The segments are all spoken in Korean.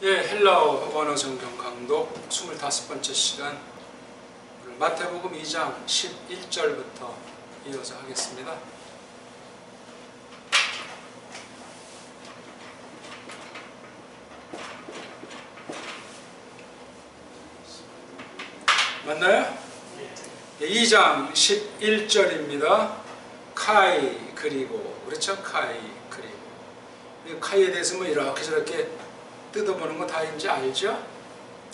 예, 헬라어 원어 성경 강독 25번째 시간, 오늘 마태복음 2장 11절부터 이어서 하겠습니다. 맞나요? 예, 2장 11절입니다. 카이 그리고, 그렇죠? 카이 그리고. 카이에 대해서 뭐 이렇게 저렇게 뜯어보는 거 다 이제 알죠?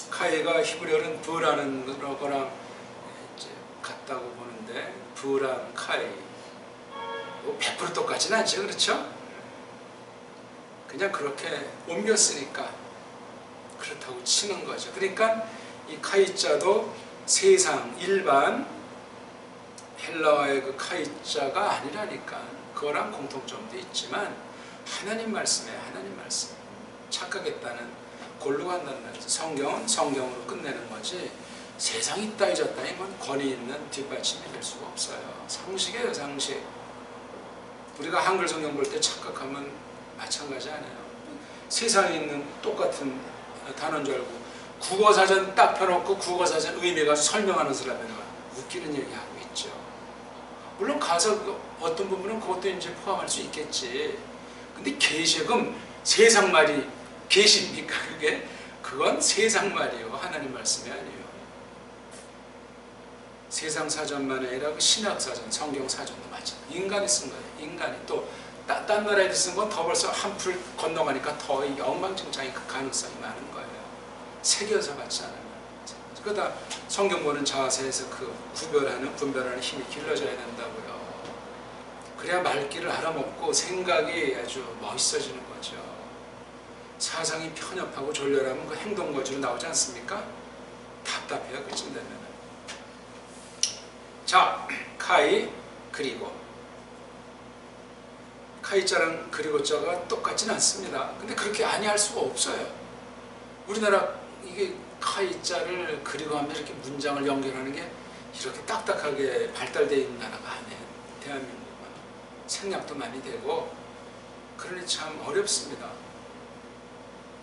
카이가 히브리어는 브라는 거랑 이제 같다고 보는데, 브랑 카이 뭐 100% 똑같지는 않죠, 그렇죠? 그냥 그렇게 옮겼으니까 그렇다고 치는 거죠. 그러니까 이 카이자도 세상 일반 헬라어의 그 카이자가 아니라니까. 그거랑 공통점도 있지만 하나님 말씀에 하나님 말씀. 착각했다는, 골로 간다는 말이죠. 성경은 성경으로 끝내는 거지 세상이 있다 잊었다 이건 권위 있는 뒷받침이 될 수가 없어요. 상식이에요, 상식. 우리가 한글 성경 볼 때 착각하면 마찬가지 아니에요. 세상에 있는 똑같은 단어인 줄 알고 국어사전 딱 펴놓고 국어사전 의미 가지고 설명하는 사람은 웃기는 얘기하고 있죠. 물론 가서 어떤 부분은 그것도 이제 포함할 수 있겠지. 근데 계시금 세상 말이 계십니까? 그건 세상 말이요, 하나님 말씀이 아니에요. 세상 사전만 아니라 그 신학 사전, 성경 사전도 맞아. 인간이 쓴 거예요. 인간이. 또 딴 나라에 쓴 건 더 벌써 한풀 건너가니까 더 엉망진창의 그 가능성이 많은 거예요. 새겨서 받지 않으면. 그러다 성경 보는 자세에서 그 분별하는 힘이 길러져야 된다고요. 그래야 말귀를 알아먹고 생각이 아주 멋있어지는 거죠. 사상이 편협하고 졸렬하면 그 행동거지로 나오지 않습니까? 답답해요, 그쯤 되면. 자, 카이 그리고. 카이자랑 그리고자가 똑같지는 않습니다. 근데 그렇게 아니할 수가 없어요. 우리나라 이게 카이자를 그리고 하면 이렇게 문장을 연결하는 게 이렇게 딱딱하게 발달되어 있는 나라가 아니에요. 대한민국은 생략도 많이 되고 그러니 참 어렵습니다.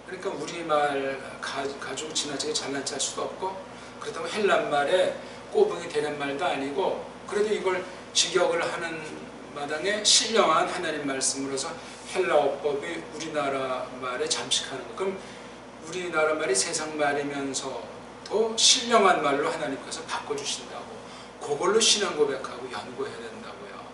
그러니까 우리말 가지고 지나치게 잘난 짤 수도 없고, 그렇다고 헬란말에 꼬붕이 되는 말도 아니고, 그래도 이걸 직역을 하는 마당에 신령한 하나님 말씀으로서 헬라어법이 우리나라 말에 잠식하는 거. 그럼 우리나라 말이 세상 말이면서도 신령한 말로 하나님께서 바꿔주신다고, 그걸로 신앙 고백하고 연구해야 된다고요.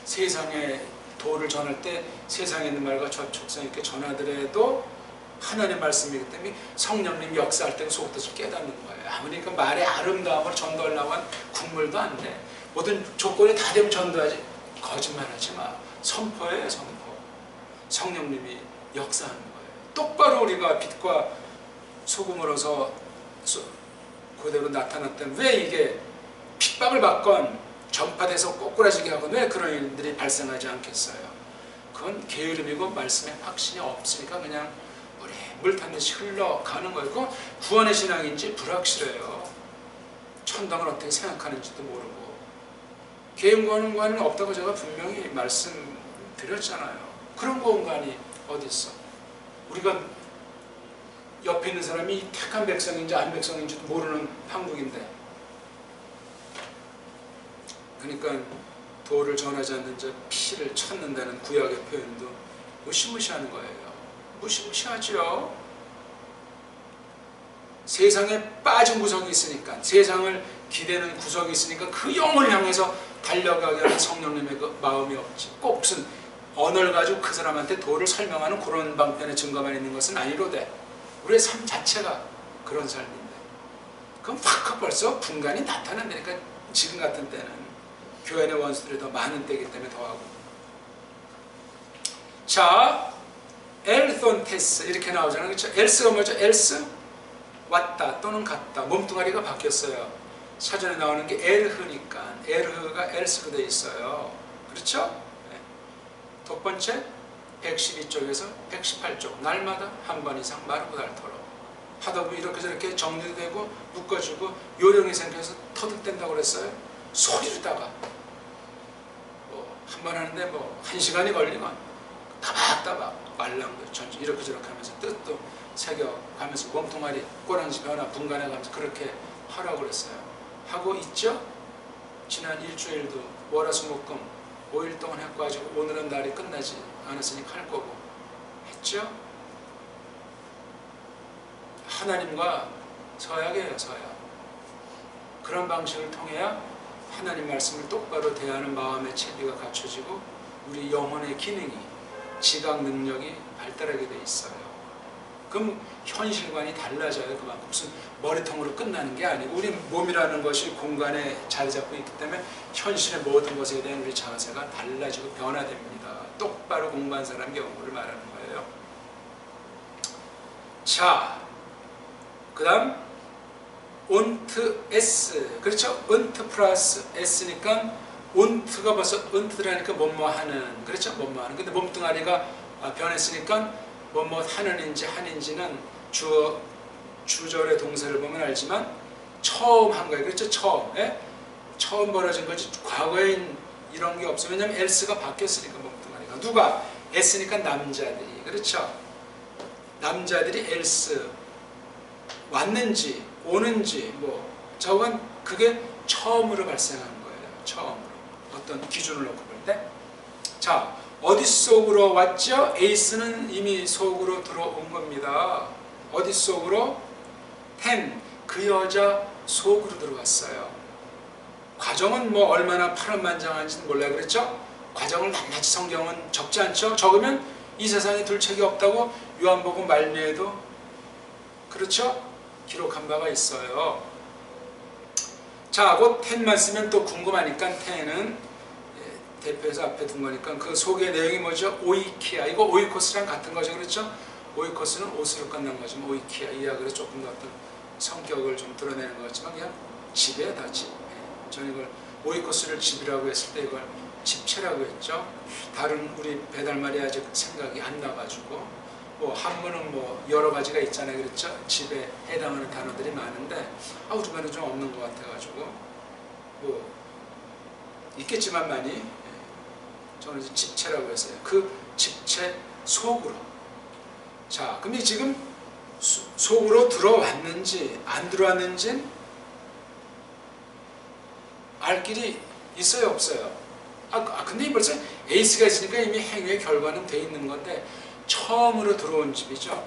세상에 도를 전할 때 세상에 있는 말과 접촉성 있게 전하더라도 하나님의 말씀이기 때문에 성령님 역사할 때는 속뜻을 깨닫는 거예요. 아무리 그 말의 아름다움을 전도하려고 한 국물도 안 돼. 모든 조건이 다 되면 전도하지. 거짓말하지 마. 선포예요, 선포. 성령님이 역사하는 거예요. 똑바로 우리가 빛과 소금으로서 그대로 나타났다면 왜 이게 핍박을 받건 전파돼서 꼬꾸라지게 하건 왜 그런 일들이 발생하지 않겠어요? 그건 게으름이고 말씀에 확신이 없으니까 그냥 물 탄 듯이 흘러가는 거예요. 그건 구원의 신앙인지 불확실해요. 천당을 어떻게 생각하는지도 모르고. 개인구원은 없다고 제가 분명히 말씀드렸잖아요. 그런 구원관이 어디 있어? 우리가 옆에 있는 사람이 택한 백성인지 안 백성인지도 모르는 한국인데, 그러니까 도를 전하지 않는 자 피를 찾는다는 구약의 표현도 무시무시하는 거예요. 무시무시하죠. 세상에 빠진 구석이 있으니까, 세상을 기대는 구석이 있으니까 그 영을 향해서 달려가게 하는 성령님의 그 마음이 없지. 꼭 무슨 언어를 가지고 그 사람한테 도를 설명하는 그런 방편의 증거만 있는 것은 아니로되 우리의 삶 자체가 그런 삶인데, 그럼 확 벌써 분간이 나타난다니까. 지금 같은 때는 교회 내 원수들이 더 많은 때이기 때문에 더하고. 자, 엘손테스 이렇게 나오잖아요, 그렇죠? 엘스가 뭐죠? 엘스? 왔다 또는 갔다. 몸뚱아리가 바뀌었어요. 사전에 나오는 게 에르흐니까 에르흐가 엘스로 되어 있어요. 그렇죠? 네. 덕번째 112쪽에서 118쪽 날마다 한 번 이상 마르고 닳도록 하다 보면 이렇게 저렇게 정리도 되고 묶어주고 요령이 생겨서 터득된다고 그랬어요. 소리로다가 뭐 한 번 하는데 뭐 1시간이 걸리건 따박따박 말랑도 전주 이렇게 저렇게 하면서 뜻도 새겨가면서 몸뚱아리 꼬랑지 변화 분간해가면서 그렇게 하라고 그랬어요. 하고 있죠? 지난 일주일도 월화수목금 5일 동안 해가지고 오늘은 날이 끝나지 않았으니까 할 거고 했죠? 하나님과 서약이에요. 서약. 그런 방식을 통해야 하나님 말씀을 똑바로 대하는 마음의 체비가 갖춰지고 우리 영혼의 기능이 지각 능력이 발달하게 돼 있어요. 그럼 현실관이 달라져요. 그만큼 무슨 머리통으로 끝나는 게 아니고 우리 몸이라는 것이 공간에 자리 잡고 있기 때문에 현실의 모든 것에 대한 우리 자세가 달라지고 변화됩니다. 똑바로 공부한 사람 경우를 말하는 거예요. 자, 그 다음 und s, 그렇죠? und 플러스 s니까 un트가 벌써 un트라니까 뭐뭐 하는, 그렇죠? 뭐뭐 하는. 근데 몸뚱아리가 변했으니까 뭐뭐 하는인지 한인지는 주절의 동사를 보면 알지만 처음 한 거예요. 그렇죠? 처음. 예? 처음 벌어진 거지 과거엔 이런 게 없어요. 왜냐면 else가 바뀌었으니까 몸뚱아리가. 누가? s니까 남자들이. 그렇죠? 남자들이 else 왔는지 오는지 뭐 저건 그게 처음으로 발생한 거예요. 처음으로. 어떤 기준을 놓고 볼 때. 자, 어디 속으로 왔죠? 에이스는 이미 속으로 들어온 겁니다. 어디 속으로? 그 여자 속으로 들어왔어요. 과정은 뭐 얼마나 파란만장한지는 몰라요. 그랬죠? 과정을 낱낱이 성경은 적지 않죠? 적으면 이 세상에 둘 책이 없다고 요한복음 말미에도 그렇죠? 기록한 바가 있어요. 자, 곧 텐만 쓰면 또 궁금하니까 텐은 대표해서 앞에 둔 거니까 그 속의 내용이 뭐죠? 오이키아. 이거 오이코스랑 같은 거죠. 그렇죠? 오이코스는 옷으로 끝난 거죠. 오이키아. 이 이야기로 조금 더 어떤 성격을 좀 드러내는 것 같지만 그냥 집이에요. 다 집. 저는 이걸 오이코스를 집이라고 했을 때 이걸 집체라고 했죠. 다른 우리 배달말이 아직 생각이 안 나가지고 뭐 한문은 뭐 여러 가지가 있잖아요. 그렇죠? 집에 해당하는 단어들이 많은데 우리말은 좀 없는 것 같아가지고 뭐 있겠지만 많이 저는 이제 집체라고 했어요. 그 집체 속으로. 자, 그럼 지금 속으로 들어왔는지 안 들어왔는지는 알 길이 있어요, 없어요? 근데 벌써 에이스가 있으니까 이미 행위의 결과는 돼 있는 건데 처음으로 들어온 집이죠.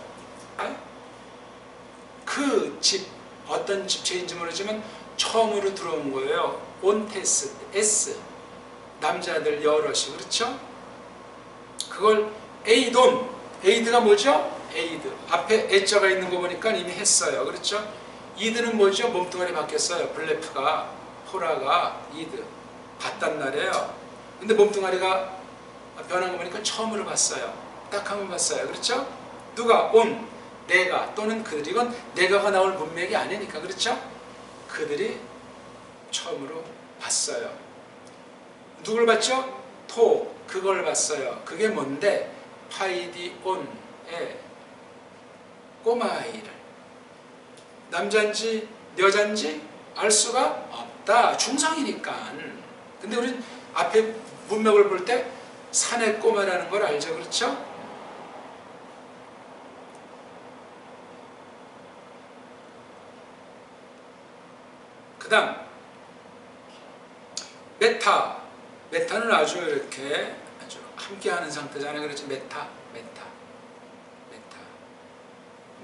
그 집, 어떤 집체인지 모르지만 처음으로 들어온 거예요. 온테스, S. 남자들 여럿이. 그렇죠? 그걸 에이돈. 에이드가 뭐죠? 에이드. 앞에 애자가 있는 거 보니까 이미 했어요. 그렇죠? 이드는 뭐죠? 몸뚱아리 바뀌었어요. 블레프가, 호라가, 이드. 봤단 말이에요. 근데 몸뚱아리가 변한 거 보니까 처음으로 봤어요. 딱 한 번 봤어요. 그렇죠? 누가? 온. 내가 또는 그들이. 이건 내가가 나올 문맥이 아니니까. 그렇죠? 그들이 처음으로 봤어요. 누굴 봤죠? 토. 그걸 봤어요. 그게 뭔데? 파이디온의 꼬마아이를. 남잔지 여잔지 알 수가 없다. 중성이니까. 근데 우린 앞에 문맥을 볼 때 산의 꼬마라는 걸 알죠. 그렇죠? 그 다음 메타. 메타는 아주 이렇게 아주 함께하는 상태잖아요. 그렇죠? 메타.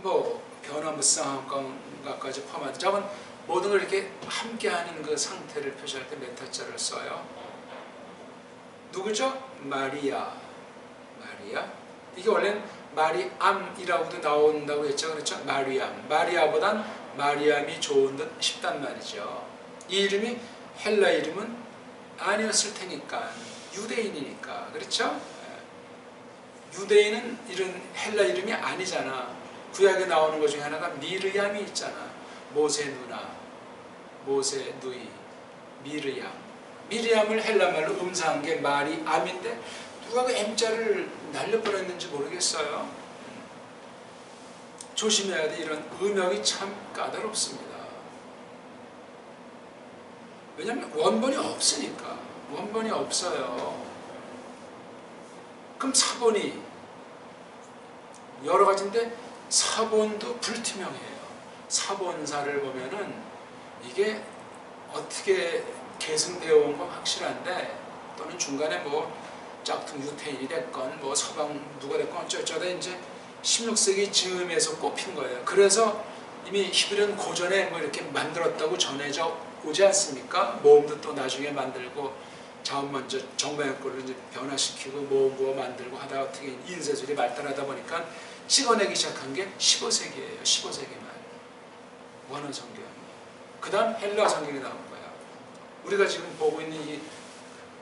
뭐 변화무쌍함까지 포함하죠. 저건 모든 걸 이렇게 함께하는 그 상태를 표시할 때 메타자를 써요. 누구죠? 마리아. 이게 원래는 마리암이라고도 나온다고 했죠. 그렇죠? 마리암. 마리아보단 마리암이 좋은 듯 싶단 말이죠. 이 이름이 헬라 이름은 아니었을 테니까. 유대인이니까. 그렇죠? 유대인은 이런 헬라 이름이 아니잖아. 구약에 나오는 것 중에 하나가 미르얌이 있잖아. 모세 누나, 모세 누이, 미르얌. 미리암을 헬라말로 음사한 게 마리암인데 누가 그 M자를 날려버렸는지 모르겠어요. 조심해야 돼. 이런 음역이 참 까다롭습니다. 왜냐하면 원본이 없으니까. 원본이 없어요. 그럼 사본이 여러 가지인데 사본도 불투명해요. 사본사를 보면은 이게 어떻게 계승되어 온 건 확실한데, 또는 중간에 뭐 짝퉁 유태인이 됐건 뭐 서방 누가 됐건 어쩌다 이제 16세기 즈음에서 꼽힌 거예요. 그래서 이미 히브리는 고전에 뭐 이렇게 만들었다고 전해져 오지 않습니까? 모음도 또 나중에 만들고, 자음 먼저 정방의 꼴로 이제 변화시키고 모음부어 만들고 하다가 어떻게 인쇄술이 발달하다 보니까 찍어내기 시작한 게 15세기예요. 15세기 말 원어 성경. 그 다음 헬라 성경이 나온 거야. 우리가 지금 보고 있는 이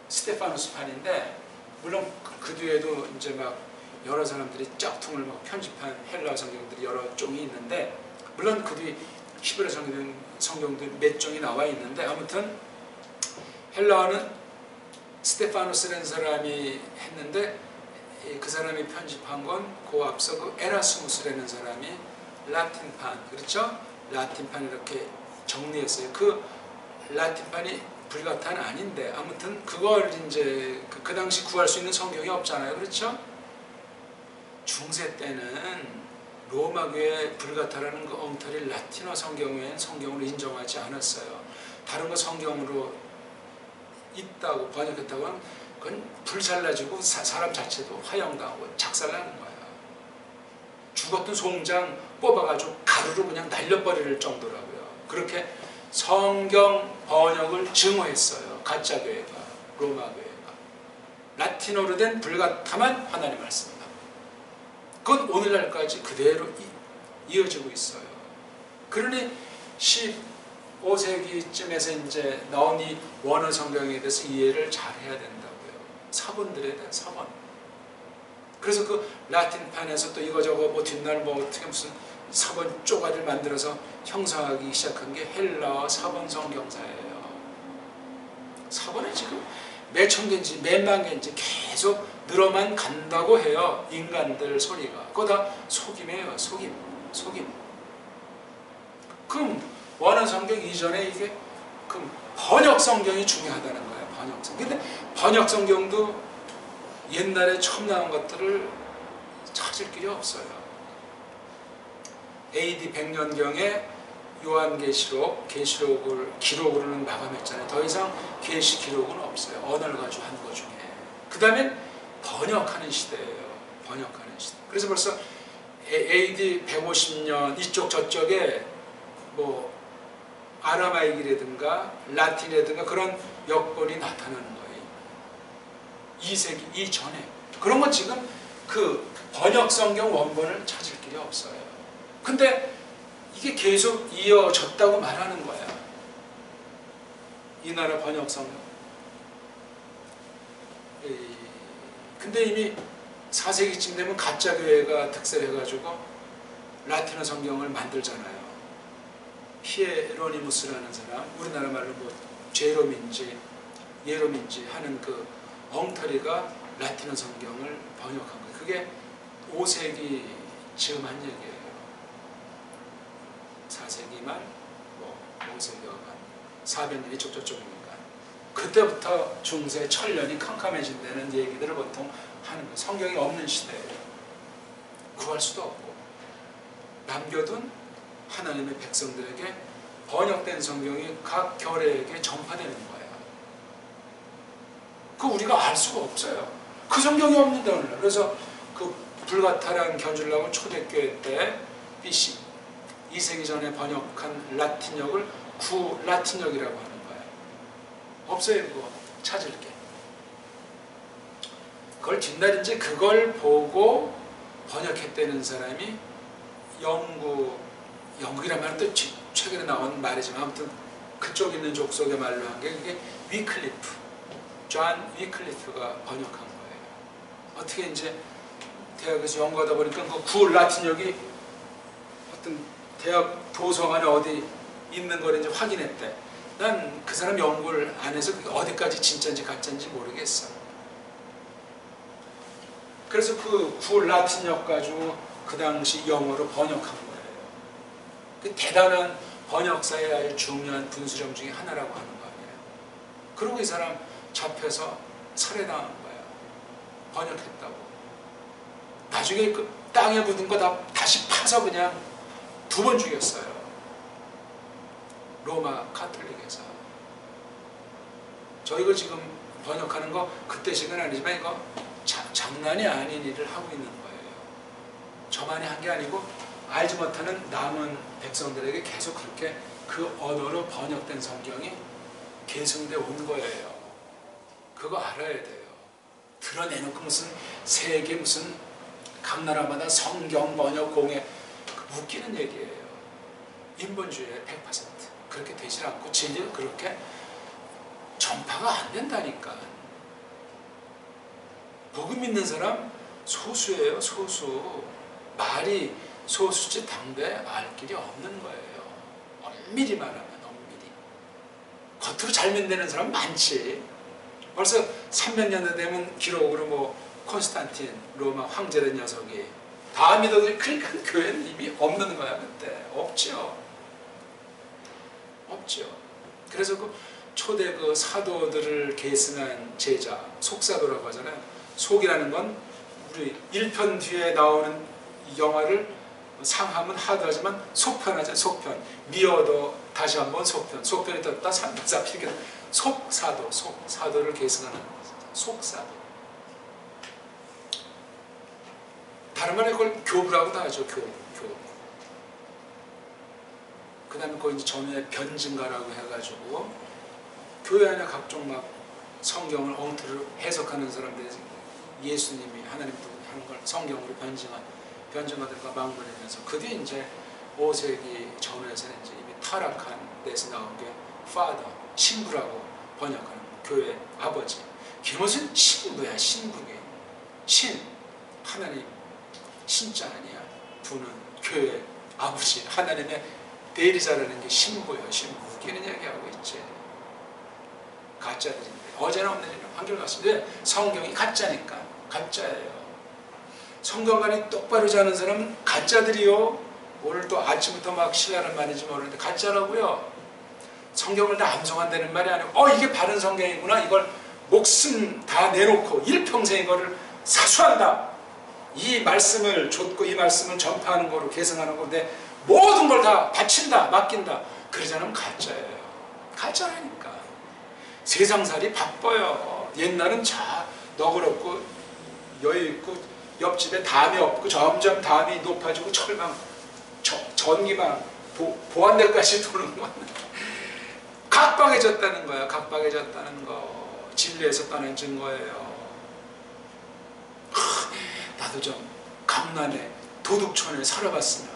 스테파누스판인데, 물론 그 뒤에도 이제 막 여러 사람들이 짝퉁을 막 편집한 헬라 성경들이 여러 종이 있는데, 물론 그 뒤 히브리 성경들 몇 종이 나와 있는데, 아무튼 헬라어는 스테파누스라는 사람이 했는데, 그 사람이 편집한 건 그 앞서 그 에라스무스라는 사람이 라틴판, 그렇죠? 라틴판 이렇게 정리했어요. 그 라틴판이 불가탄 아닌데, 아무튼 그걸 이제 그 당시 구할 수 있는 성경이 없잖아요, 그렇죠? 중세 때는 로마교의 불가타라는 그 엉터리 라틴어 성경 외엔 성경으로 인정하지 않았어요. 다른 거 성경으로 있다고 번역했다고 하면 그건 불살라지고 사람 자체도 화형당하고 작살나는 거야. 죽었던 송장 뽑아가지고 가루로 그냥 날려버릴 정도라고요. 그렇게 성경 번역을 증오했어요. 가짜교회가, 로마교회가. 라틴어로 된 불가타만 하나님 말씀이다. 그건 오늘날까지 그대로 이어지고 있어요. 그러니 15세기쯤에서 이제 나온 이 원어 성경에 대해서 이해를 잘 해야 된다고요. 사본들에 대한 사본. 그래서 그 라틴판에서 또 이거저거 뭐 뒷날 뭐 어떻게 무슨 사본 쪼가리를 만들어서 형성하기 시작한 게 헬라어 사본 성경사예요. 사본은 지금 몇천 개인지 몇만 개인지 계속 늘어만 간다고 해요. 인간들 소리가. 그거 다 속임이에요. 속임. 그럼 원어 성경 이전에 이게 그럼 번역 성경이 중요하다는 거예요. 번역 성경. 근데 번역 성경도 옛날에 처음 나온 것들을 찾을 길이 없어요. AD 100년경에 요한계시록, 계시록을 기록으로는 마감했잖아요. 더 이상 계시 기록은 없어요. 언어를 가지고 한 것 중에. 그 다음엔 번역하는 시대예요. 번역하는 시대. 그래서 벌써 AD 150년 이쪽 저쪽에 뭐 아라마이기라든가 라틴이라든가 그런 여건이 나타나는 거예요. 2세기 이전에. 그런 건 지금 그 번역 성경 원본을 찾을 길이 없어요. 근데 이게 계속 이어졌다고 말하는 거야. 이 나라 번역 성경. 근데 이미 4세기쯤 되면 가짜교회가 득세해가지고 라틴어 성경을 만들잖아요. 히에로니무스라는 사람, 우리나라 말로 뭐 제롬인지 예롬인지 하는 그 엉터리가 라틴어 성경을 번역한 거예요. 그게 5세기 즈음 한 얘기예요. 4세기 말, 뭐 5세기 한 400년 이쪽 저쪽이니까. 그때부터 중세 천년이 캄캄해진다는 얘기들을 보통 하는 거예요. 성경이 없는 시대예요. 구할 수도 없고 남겨둔 하나님의 백성들에게 번역된 성경이 각 교회에게 전파되는 거예요. 그거 우리가 알 수가 없어요. 그 성경이 없는데 오늘날. 그래서 그 불가타란 견주려고 초대교회 때 BC 2세기 전에 번역한 라틴역을 구라틴역이라고 하는 거예요. 없어요. 그거 찾을 게. 그걸 뒷날인지 그걸 보고 번역했다는 사람이 영국이란 말은 또 최근에 나온 말이지만 아무튼 그쪽 있는 족속의 말로 한 게 그게 위클리프, 존 위클리프가 번역한 거예요. 어떻게 이제 대학에서 연구하다 보니까 그 구라틴역이 어떤 대학 도서관에 어디 있는 걸 이제 확인했대. 난 그 사람 연구를 안 해서 그게 어디까지 진짜인지 가짜인지 모르겠어. 그래서 그 구라틴역 가지고 그 당시 영어로 번역한 거예요. 그 대단한 번역사의 아주 중요한 분수령 중에 하나라고 하는 거 아니에요. 그리고 이 사람 잡혀서 살해당한 거야. 번역했다고. 나중에 그 땅에 묻은 거 다 다시 파서 그냥 2번 죽였어요. 로마 카톨릭에서. 저 이거 지금 번역하는 거 그때 식은 아니지만 이거 장난이 아닌 일을 하고 있는 거예요. 저만이 한 게 아니고 알지 못하는 남은 백성들에게 계속 그렇게 그 언어로 번역된 성경이 계승돼 온 거예요. 그거 알아야 돼요. 드러내놓고 무슨 세계 무슨 각 나라마다 성경 번역 공회 웃기는 얘기예요. 인본주의에 100% 그렇게 되질 않고 진리가 그렇게 전파가 안 된다니까. 복음 믿는 사람 소수예요. 소수. 말이 소수지 당대 알 길이 없는 거예요. 엄밀히 말하면 엄밀히. 겉으로 잘 믿는 사람 많지. 벌써 300년대 되면 기록으로 뭐 콘스탄틴 로마 황제된 녀석이 다 믿어도 그러니까 교회는 이미 없는 거야. 그때 없죠. 없죠. 그래서 그 초대 그 사도들을 계승한 제자 속사도라고 하잖아요. 속이라는 건 우리 1편 뒤에 나오는 영화를 상하면 하도하지만 속편하죠. 속편. 미워도 다시 한번 속편. 속편이 떴다 3편 4편. 속사도. 속사도를 계승하는 속사도. 다른 말에 그걸 교부라고도 하죠. 교부. 그 다음에 그 이제 전후에 변증가라고 해가지고 교회 안에 각종 막 성경을 엉터리로 해석하는 사람들이 예수님이 하나님 하는 걸 성경으로 변증가들과 망설이면서 그 뒤에 이제 5세기 전후에서는 이제 이미 타락한 데서 나온 게 Father, 신부라고 번역하는 교회 아버지. 김무슨 신부야, 신부게. 신, 하나님, 신자 아니야. 부는 교회 아버지, 하나님의 대리자라는 게 신부예요. 신부. 웃기는 얘기하고 있지. 가짜들인데. 어제나 없는 일은 한결같습니다. 성경이 가짜니까. 가짜예요. 성경관이 똑바로 자는 사람은 가짜들이요. 오늘 또 아침부터 막 신라는 말인지 모르는데 가짜라고요. 성경을 다 암송한다는 말이 아니고 이게 바른 성경이구나. 이걸 목숨 다 내놓고 일평생 이거를 사수한다. 이 말씀을 좇고 이 말씀을 전파하는 거로 계승하는 건데 모든 걸 다 바친다. 맡긴다. 그러자면 가짜예요. 가짜라니까. 세상살이 바빠요. 옛날은 너그럽고 여유있고 옆집에 담이 없고 점점 담이 높아지고 철망, 전기망, 보안대까지 도는 거. 각박해졌다는 거야. 각박해졌다는 거. 진리에서 떠나진 거예요. 나도 좀 강남에 도둑촌에 살아봤으면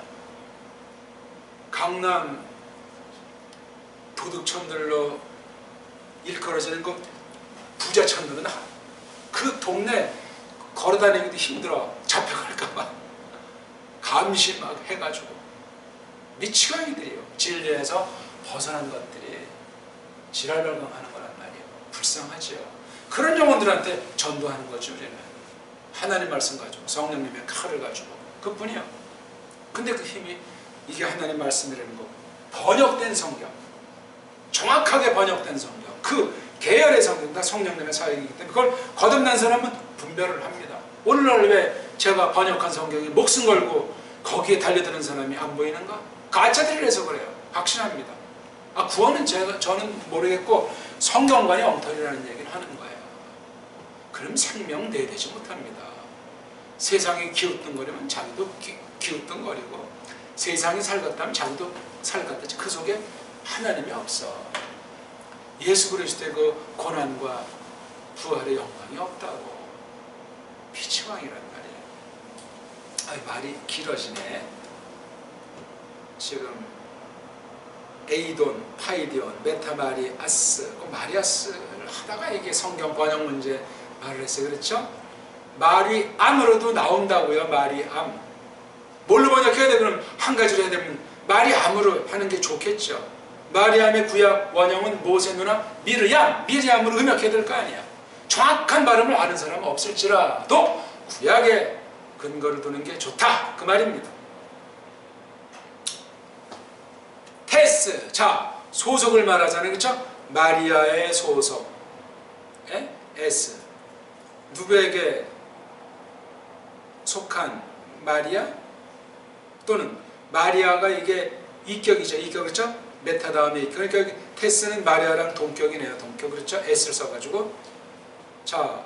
강남 도둑촌들로 일컬어지는 그 부자촌들은 그 동네 걸어다니기도 힘들어. 잡혀갈까봐 감시 막 해가지고 미치광이들이요. 진리에서 벗어난 것들이 지랄발광하는 거란 말이에요. 불쌍하지요. 그런 영혼들한테 전도하는 거죠. 우리는 하나님 말씀 가지고 성령님의 칼을 가지고 그뿐이요. 근데 그 힘이 이게 하나님 말씀이라는 거. 번역된 성경, 정확하게 번역된 성경, 그 계열의 성경 다 성령님의 사역이기 때문에 그걸 거듭난 사람은 분별을 합니다. 오늘날 왜 제가 번역한 성경에 목숨 걸고 거기에 달려드는 사람이 안 보이는가? 가짜들이라서 그래요. 확신합니다. 구원은 저는 모르겠고 성경관이 엉터리라는 얘기를 하는 거예요. 그럼 생명 내되지 못합니다. 세상이 기웃뚱거리면 자기도 기웃뚱거리고 세상이 살갔다면 자기도 살갔다지. 그 속에 하나님이 없어. 예수 그리스도의 그 고난과 부활의 영광이 없다고. 피치왕이란 말이에요. 말이 길어지네. 지금 에이돈, 파이디온, 메타마리아스, 마리아스를 하다가 이게 성경 번역 문제 말을 했어요. 그렇죠? 마리암으로도 나온다고요. 마리암. 뭘로 번역해야 돼? 그럼 한 가지로 해야 되면 마리암으로 하는 게 좋겠죠. 마리암의 구약 원형은 모세 누나 미리암으로 음역해야 될 거 아니야. 정확한 발음을 아는 사람은 없을지라도 구약에 근거를 두는 게 좋다. 그 말입니다. 테스. 자, 소속을 말하잖아요. 그렇죠? 마리아의 소속. 에스. 누구에게 속한 마리아 또는 마리아가 이게 이격이죠. 이격 그렇죠? 메타 다음에 이격. 그러니까 테스는 마리아랑 동격이네요. 동격 그렇죠? S를 써가지고 자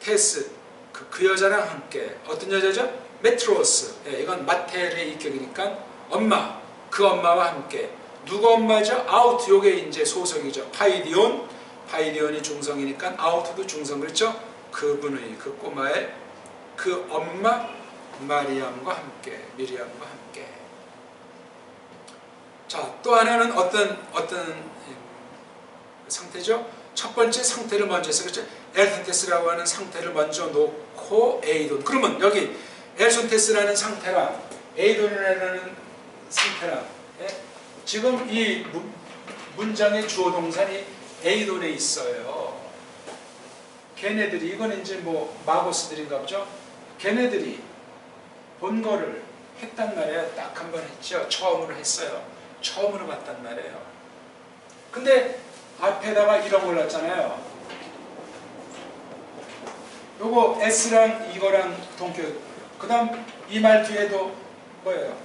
테스 그 여자랑 함께 어떤 여자죠? 메트로스. 예, 이건 마텔의 이격이니까 엄마 그 엄마와 함께 누구 엄마죠? 아우트 요게 이제 소속이죠. 파이디온이 중성이니까 아우트도 중성 그렇죠? 그분의 그 꼬마의 그 엄마 마리암과 함께 미리암과 함께. 자, 또 하나는 어떤 상태죠? 첫 번째 상태를 먼저 해서 그렇죠? 엘손테스라고 하는 상태를 먼저 놓고 에이돈. 그러면 여기 엘손테스라는 상태랑 에이돈이라는 상태랑 예? 지금 이 문장의 주어 동사는 에이돈에 있어요. 걔네들이 이건 이제 뭐 마고스들인가 보죠? 걔네들이 본 거를 했단 말이에요. 딱 한 번 했죠. 처음으로 했어요. 처음으로 봤단 말이에요. 근데 앞에다가 이런 걸 놨잖아요. 요거 S랑 이거랑 동격. 그 다음 이 말 뒤에도 뭐예요?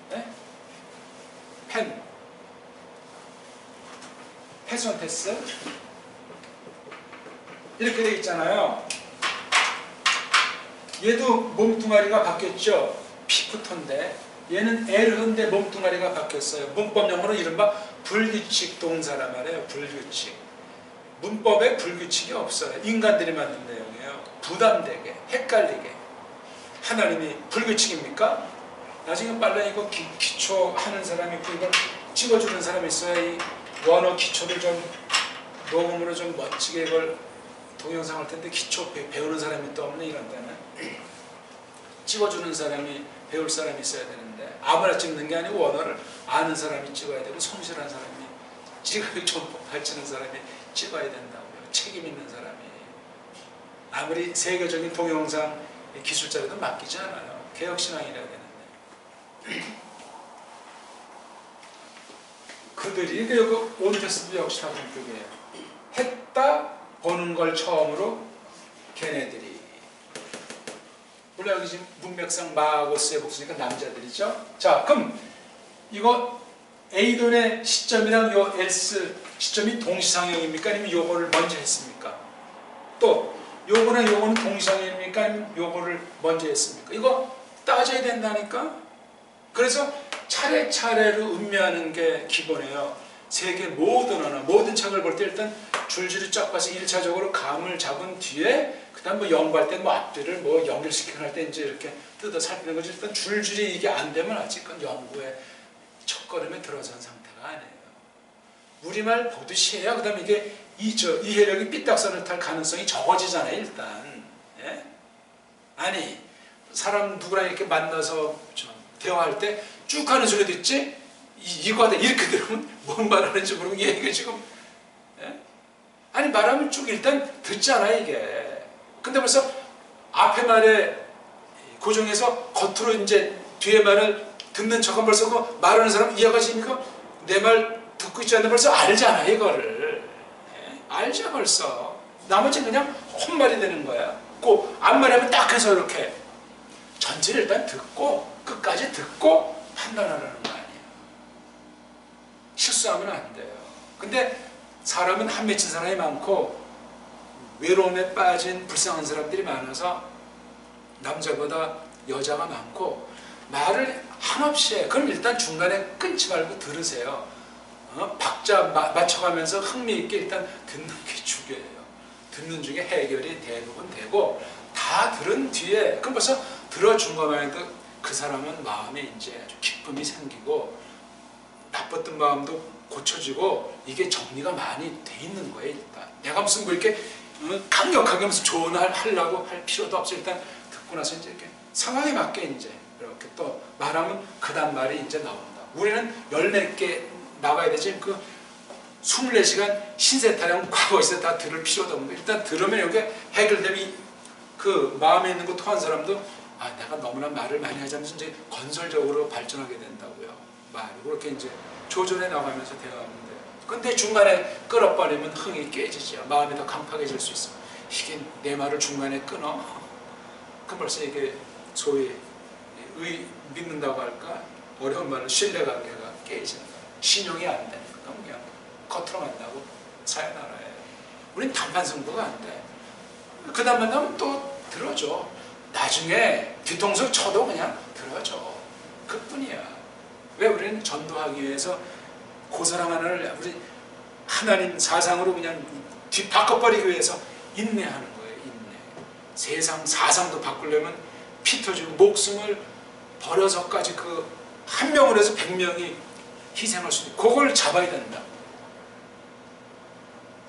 네? 페손테스 이렇게 돼 있잖아요. 얘도 몸뚱아리가 바뀌었죠. 피프톤데 얘는 에르흔데 몸뚱아리가 바뀌었어요. 문법용어로 이른바 불규칙 동사란 말이에요. 불규칙. 문법에 불규칙이 없어요. 인간들이 만든 내용이에요. 부담되게, 헷갈리게. 하나님이 불규칙입니까? 나중에 빨리 이거 기초 하는 사람이 있고 이걸 찍어주는 사람이 있어야 이 원어 기초를 좀 녹음으로 좀 멋지게 이걸 동영상 할 텐데 기초 배우는 사람이 또 없네 이런 데는. 찍어주는 사람이 배울 사람이 있어야 되는데 아무나 찍는 게 아니고 원어를 아는 사람이 찍어야 되고 성실한 사람이 찍어야 좀 가르치는 사람이 찍어야 된다고요. 책임 있는 사람이. 아무리 세계적인 동영상 기술자라도 맡기지 않아요. 개혁신앙이라야 되는데. 그들이 그 온테스도 역시 다 동격이에요. 했다 보는 걸 처음으로 걔네들이. 물론 여기 지금 문맥상 마고스의 복수니까 남자들이죠. 자, 그럼 이거 에이돈의 시점이랑 요 엘스 시점이 동시상형입니까? 아니면 요거를 먼저 했습니까? 또 요거는 동시상형입니까? 아니면 요거를 먼저 했습니까? 이거 따져야 된다니까? 그래서 차례차례로 음미하는 게 기본이에요. 세계 모든 언어, 모든 책을 볼 때 일단 줄줄이 쫙 봐서 1차적으로 감을 잡은 뒤에 그 다음 뭐 연구할 때 뭐 앞뒤를 뭐 연결시키는 할 때 이제 이렇게 뜯어 살피는 거지. 일단 줄줄이 이게 안 되면 아직 그건 연구의 첫걸음에 들어선 상태가 아니에요. 우리말 보듯이 해야 그 다음에 이게 이해력이 삐딱선을 탈 가능성이 적어지잖아요. 일단. 예? 아니 사람 누구랑 이렇게 만나서 대화할 때 쭉 하는 소리 듣지? 이거 하다 이렇게 들으면 뭔 말하는지 모르고 얘가 지금 예? 아니 말하면 쭉 일단 듣잖아 이게. 근데 벌써 앞에 말에 고정해서 겉으로 이제 뒤에 말을 듣는 척은 벌써 그 말하는 사람 이해가 지니까 내 말 듣고 있지 않는데 벌써 알잖아 이거를. 예? 알죠 벌써. 나머지는 그냥 헛말이 되는 거야. 그 앞말하면 딱 해서 이렇게 전체를 일단 듣고 끝까지 듣고 판단하라는 거 아니에요. 실수하면 안 돼요. 근데 사람은 한 맺힌 사람이 많고 외로움에 빠진 불쌍한 사람들이 많아서 남자보다 여자가 많고 말을 한없이 해. 그럼 일단 중간에 끊지 말고 들으세요. 박자 맞춰가면서 흥미있게 일단 듣는 게 중요해요. 듣는 중에 해결이 대부분 되고 다 들은 뒤에 그럼 벌써 들어준 것만 해도 그 사람은 마음에 이제 아주 기쁨이 생기고 나빴던 마음도 고쳐지고 이게 정리가 많이 돼 있는 거예요. 일단 내가 무슨 뭐 이렇게 강력하게 무슨 조언을 하려고 할 필요도 없어. 일단 듣고 나서 이제 이렇게 상황에 맞게 이제 이렇게 또 말하면 그 다음 말이 이제 나온다. 우리는 14개 나가야 되지 그 24시간 신세타령 과거에서 다 들을 필요도 없는 거. 일단 들으면 이게 해결되면 그 마음에 있는 거 토한 사람도 아 내가 너무나 말을 많이 하자면서 이제 건설적으로 발전하게 된다고요. 말이 그렇게 이제 조절해 나가면서 대화하면 돼요. 근데 중간에 끊어버리면 흥이 깨지죠. 마음이 더 강팍해질 수 있어. 이게 내 말을 중간에 끊어. 그럼 벌써 이게 소위 믿는다고 할까? 어려운 말로 신뢰관계가 깨지는 거예요. 신용이 안 되니까 그냥 겉으로 만나고 사연하라예요. 우린 단판 승부가 안 돼. 그 다음 만나면 또 들어줘. 나중에 뒤통수 쳐도 그냥 들어줘. 그뿐이야. 왜 우리는 전도하기 위해서 고사랑 하나를 우리 하나님 사상으로 그냥 바꿔버리기 위해서 인내하는 거예요. 인내. 세상 사상도 바꾸려면 피 터지고 목숨을 버려서까지 그 한 명을 해서 100명이 희생할 수 있는 그걸 잡아야 된다.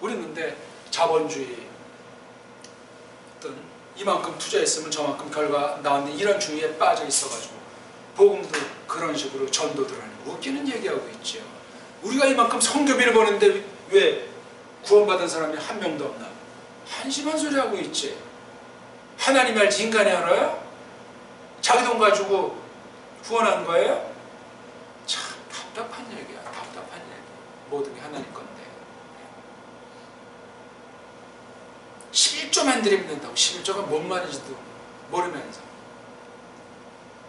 우리는 근데 자본주의 어떤 이만큼 투자했으면 저만큼 결과 나왔는데 이런 주의에 빠져 있어가지고 복음도 그런 식으로 전도들 하는 거 웃기는 얘기하고 있죠. 우리가 이만큼 성교비를 버는데 왜 구원받은 사람이 한 명도 없나? 한심한 소리 하고 있지. 하나님 알지 인간이 알아요? 자기 돈 가지고 후원한 거예요? 참 답답한 얘기야. 답답한 얘기. 모든 게 하나님 건데 11조만 드리면 된다고. 11조가 뭔 말인지도 모르면서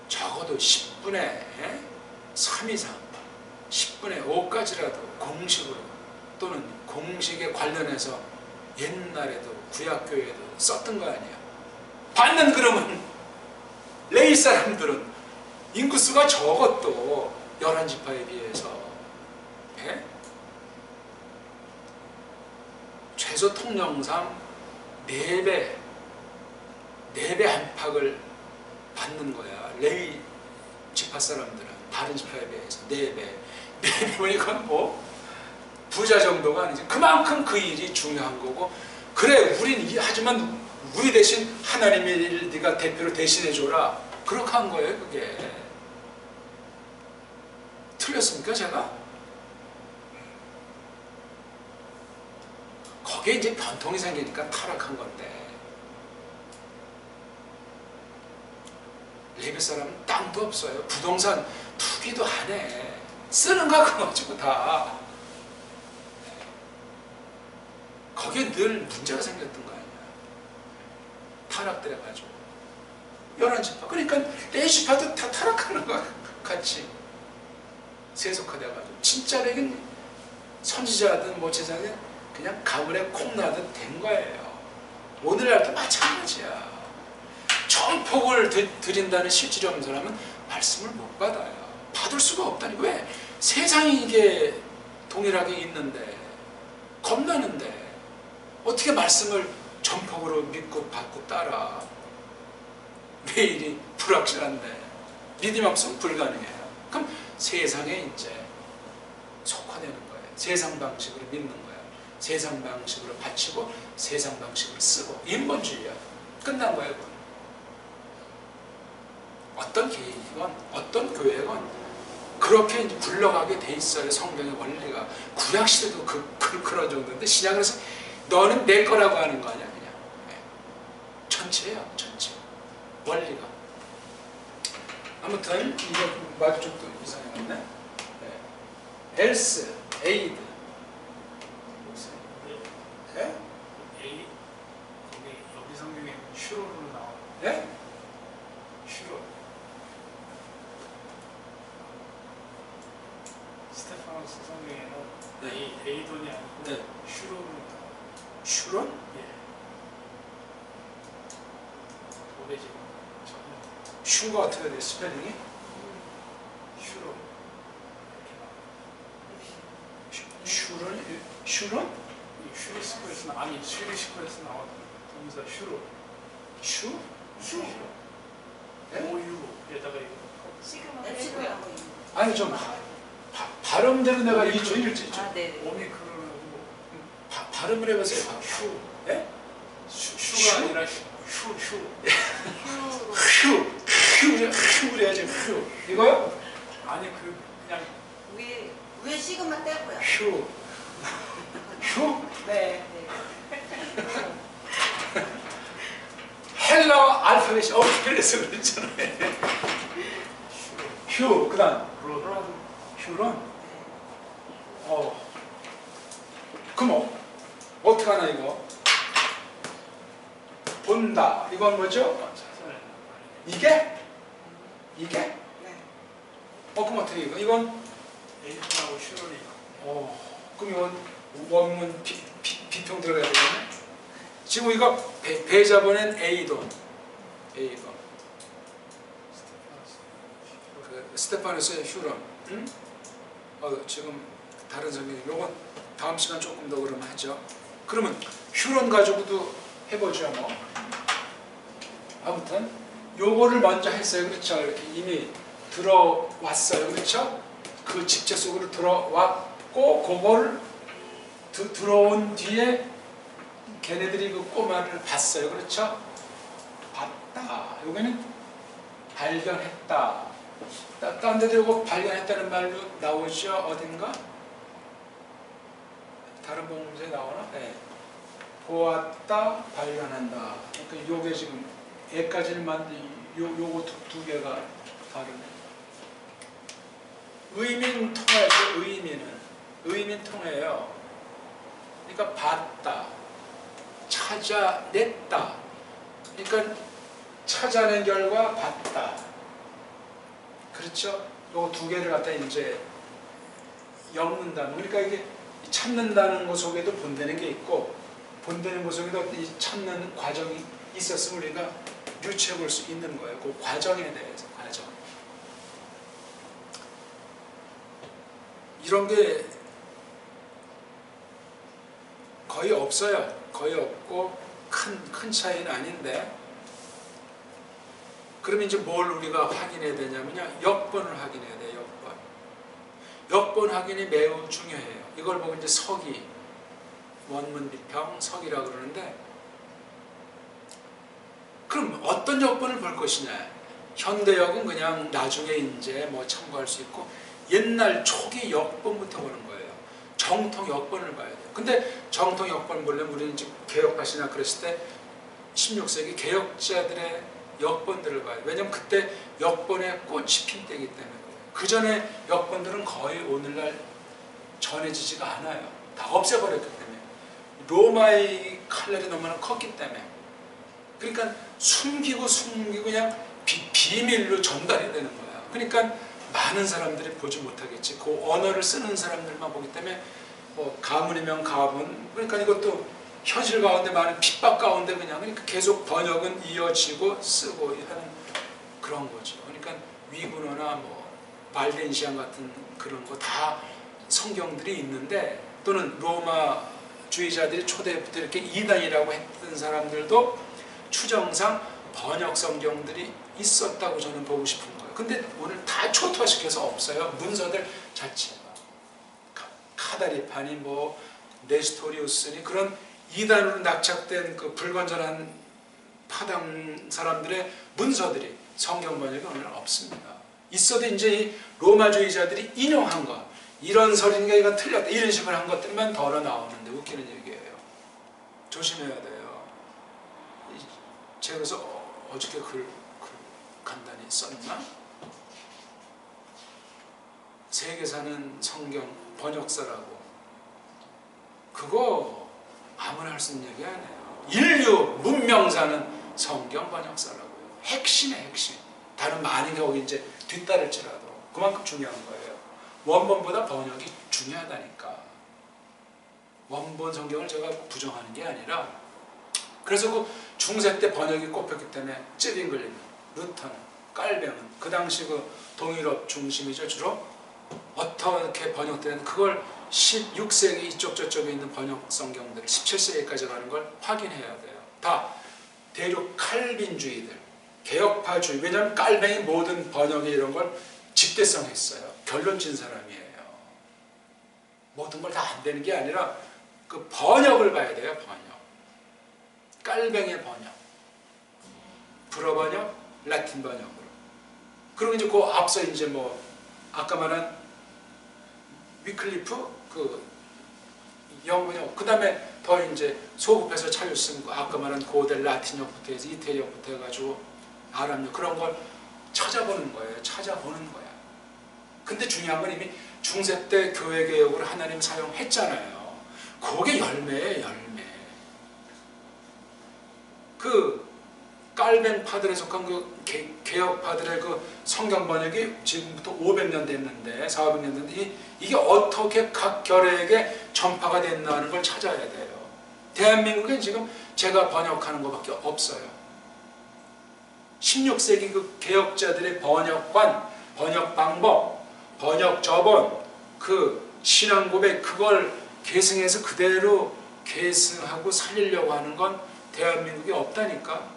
적어도 10분의 3 이상 10분의 5까지라도 공식으로 또는 공식에 관련해서 옛날에도 구약교회에도 썼던 거 아니야. 받는 그러면 레위 사람들은 인구수가 적었도 11지파에 비해서 최소 통령상 4배 안팎을 받는 거야. 레위 지파 사람들은 다른 지파에 비해서 4배 보니까 뭐 부자 정도가 아니지. 그만큼 그 일이 중요한 거고. 그래 우린 하지만 우리 대신 하나님의 일을 네가 대표로 대신해 줘라. 그렇게 한 거예요. 그게 틀렸습니까 제가? 거기에 이제 변통이 생기니까 타락한 건데 레위 사람은 땅도 없어요. 부동산 투기도 안 해. 쓰는 거 그거 가지고 다. 거기에 늘 문제가 생겼던 거 아니야. 타락돼가지고 11지파. 그러니까 레위 지파도 다 타락하는 거 같이 세속화돼가지고 진짜 레위는 선지자든 뭐 제자든 그냥 가물에 콩 나듯 된 거예요. 오늘날도 마찬가지야. 정폭을 드린다는 실질이 없는 사람은 말씀을 못 받아요. 받을 수가 없다니. 왜? 세상이 이게 동일하게 있는데 겁나는데 어떻게 말씀을 전폭으로 믿고 받고 따라. 매일이 불확실한데 믿음 없으면 불가능해요. 그럼 세상에 이제 속화되는 거예요. 세상 방식으로 믿는 거예요. 세상 방식으로 바치고 세상 방식으로 쓰고 인본주의야. 끝난 거예요. 그건. 어떤 개인이건 어떤 교회건 그렇게 이제 굴러가게 돼 있어요. 성경의 원리가. 구약시대도 그런 정도인데 신약을 해서 너는 내 거라고 하는 거 아니야. 그냥 전체예요. 전체 원리가. 아무튼 이거 마주쪽도 이상했네. else, aid. 네? A 거기 여기 성경에 슈로로 나와. 네? 슈로. 스테파노스 성경에는 네. 에이돈이 아니고 네. 슈로로 나와. 슈론? 예. 오베지. 슈가 어떻게 돼? 스펠링이? 슈로. 슈론? 슈론? 이 슈리스코에서 아니 슈리스코에서 나온 동사 슈로. 슈? 네? 오유에다가 이거. 아니 좀 발음대로 내가 일주일째 네. 오미크론하고 발음을 해보세요. 슈. 예? 슈가 아니라 슈. 휴 그래야지. 휴 이거요? 아니 그냥 위에 시그마 떼고요. 휴 네. 헬라어 알파벳이 그래서 그랬잖아요. 휴 그다음 휴론. 그럼 어떻게 하나 이거? 본다. 이건 뭐죠? 이게 이게? 네. 그럼 어떻게 이건? 에이프하고 슈런이. 그럼 이건 원문 비평 들어가야 되겠네? 지금 이거 배자본엔 A돈. 스테파노스의 휴런. 응? 지금 다른 성경 요건 다음 시간 조금 더 그러면 하죠. 그러면 휴런 가지고도 해보죠 뭐. 아무튼 요거를 먼저 했어요. 그렇죠? 이렇게 이미 들어왔어요. 그렇죠? 그 집체 속으로 들어왔고 그거를 들어온 뒤에 걔네들이 그 꼬마를 봤어요. 그렇죠? 봤다. 여기는 발견했다. 딴 데도 이거 발견했다는 말로 나오죠? 어딘가? 다른 본문에 나오나? 네. 보았다, 발견한다. 그러니까 요게 지금 애까지를 만든 요거 두 개가 다르네. 의민 통해서 의민 통해요. 그러니까 봤다, 찾아냈다. 그러니까 찾아낸 결과 봤다. 그렇죠? 요 두 개를 갖다 이제 엮는다는. 그러니까 이게 찾는다는 것 속에도 본되는 게 있고 본되는 것 속에도 이 찾는 과정이 있었으면 우리가 유추해 볼 수 있는 거예요. 그 과정에 대해서 과정. 이런 게 거의 없어요. 거의 없고 큰 차이는 아닌데. 그러면 이제 뭘 우리가 확인해야 되냐면요. 역본을 확인해야 돼요. 역본 확인이 매우 중요해요. 이걸 보고 이제 서기, 원문 비평, 서기라고 그러는데, 그럼 어떤 역본을 볼 것이냐? 현대역은 그냥 나중에 이제 뭐 참고할 수 있고, 옛날 초기 역본부터 보는 거예요. 정통 역본을 봐야 돼요. 근데 정통 역본 보려면 우리는 이제 개혁하시나 그랬을 때 16세기 개혁자들의 역본들을 봐요. 왜냐면 그때 역본의 꽃이 핀 때이기 때문에 그래요. 그 전에 역본들은 거의 오늘날 전해지지가 않아요. 다 없애버렸기 때문에. 로마의 칼날이 너무나 컸기 때문에. 그러니까 숨기고 그냥 비밀로 전달이 되는 거야. 그러니까 많은 사람들이 보지 못하겠지. 그 언어를 쓰는 사람들만 보기 때문에 뭐 가문이면 가문. 그러니까 이것도 현실 가운데 많은 핍박 가운데 그러니까 계속 번역은 이어지고 쓰고 하는 그런 거죠. 그러니까 위구너나 뭐 발렌시안 같은 그런 거 다 성경들이 있는데, 또는 로마주의자들이 초대부터 이렇게 이단이라고 했던 사람들도 추정상 번역 성경들이 있었다고 저는 보고 싶은 거예요. 근데 오늘 다 초토화시켜서 없어요. 문서들 자체가. 카다리파니 뭐 네스토리우스니 그런 이단으로 낙착된 그 불건전한 파당 사람들의 문서들이 성경 번역이 오늘 없습니다. 있어도 이제 이 로마주의자들이 인용한 거, 이런 설인가 이건 틀렸다 이런 식으로 한 것들만 덜어 나오는데 웃기는 얘기예요. 조심해야 돼요. 제가 그래서 어저께 글 간단히 썼나? 세계 사는 성경 번역사라고. 그거 아무나 할 수 있는 얘기 아니에요. 인류 문명 사는 성경 번역사라고요. 핵심의 핵심. 다른 많은 경우 이제 뒤따를지라도 그만큼 중요한 거예요. 원본보다 번역이 중요하다니까. 원본 성경을 제가 부정하는 게 아니라, 그래서 그 중세 때 번역이 꼽혔기 때문에 쯔빙글리는, 루터는, 깔뱅은 그 당시 그 동유럽 중심이죠. 주로 어떻게 번역되는 그걸 16세기 이쪽 저쪽에 있는 번역 성경들 17세기까지 가는 걸 확인해야 돼요. 다 대륙 칼빈주의들, 개혁파주의. 왜냐하면 깔뱅이 모든 번역에 이런 걸 직대성했어요. 결론 진 사람이에요. 모든 걸 다 안 되는 게 아니라 그 번역을 봐야 돼요. 번역. 깔뱅의 번역, 불어 번역, 라틴 번역으로. 그리고 이제 그 앞서 이제 뭐 아까 말한 위클리프 그 영번역, 그 다음에 더 이제 소급해서 차유슨 아까 말한 고대 라틴역부터 해서 이태리역부터 해가지고 아람역 그런 걸 찾아보는 거예요. 찾아보는 거야. 근데 중요한 건 이미 중세 때 교회 개혁을 하나님 사용했잖아요. 그게 열매예요, 열매. 그 깔뱅파들에 속한 그 개혁파들의 그 성경 번역이 지금부터 500년 됐는데 400년 됐는데 이게 어떻게 각 결에게 전파가 됐나 하는 걸 찾아야 돼요. 대한민국에 지금 제가 번역하는 것밖에 없어요. 16세기 그 개혁자들의 번역관, 번역 방법, 번역 저본, 그 신앙 고백 그걸 계승해서 그대로 계승하고 살리려고 하는 건 대한민국에 없다니까.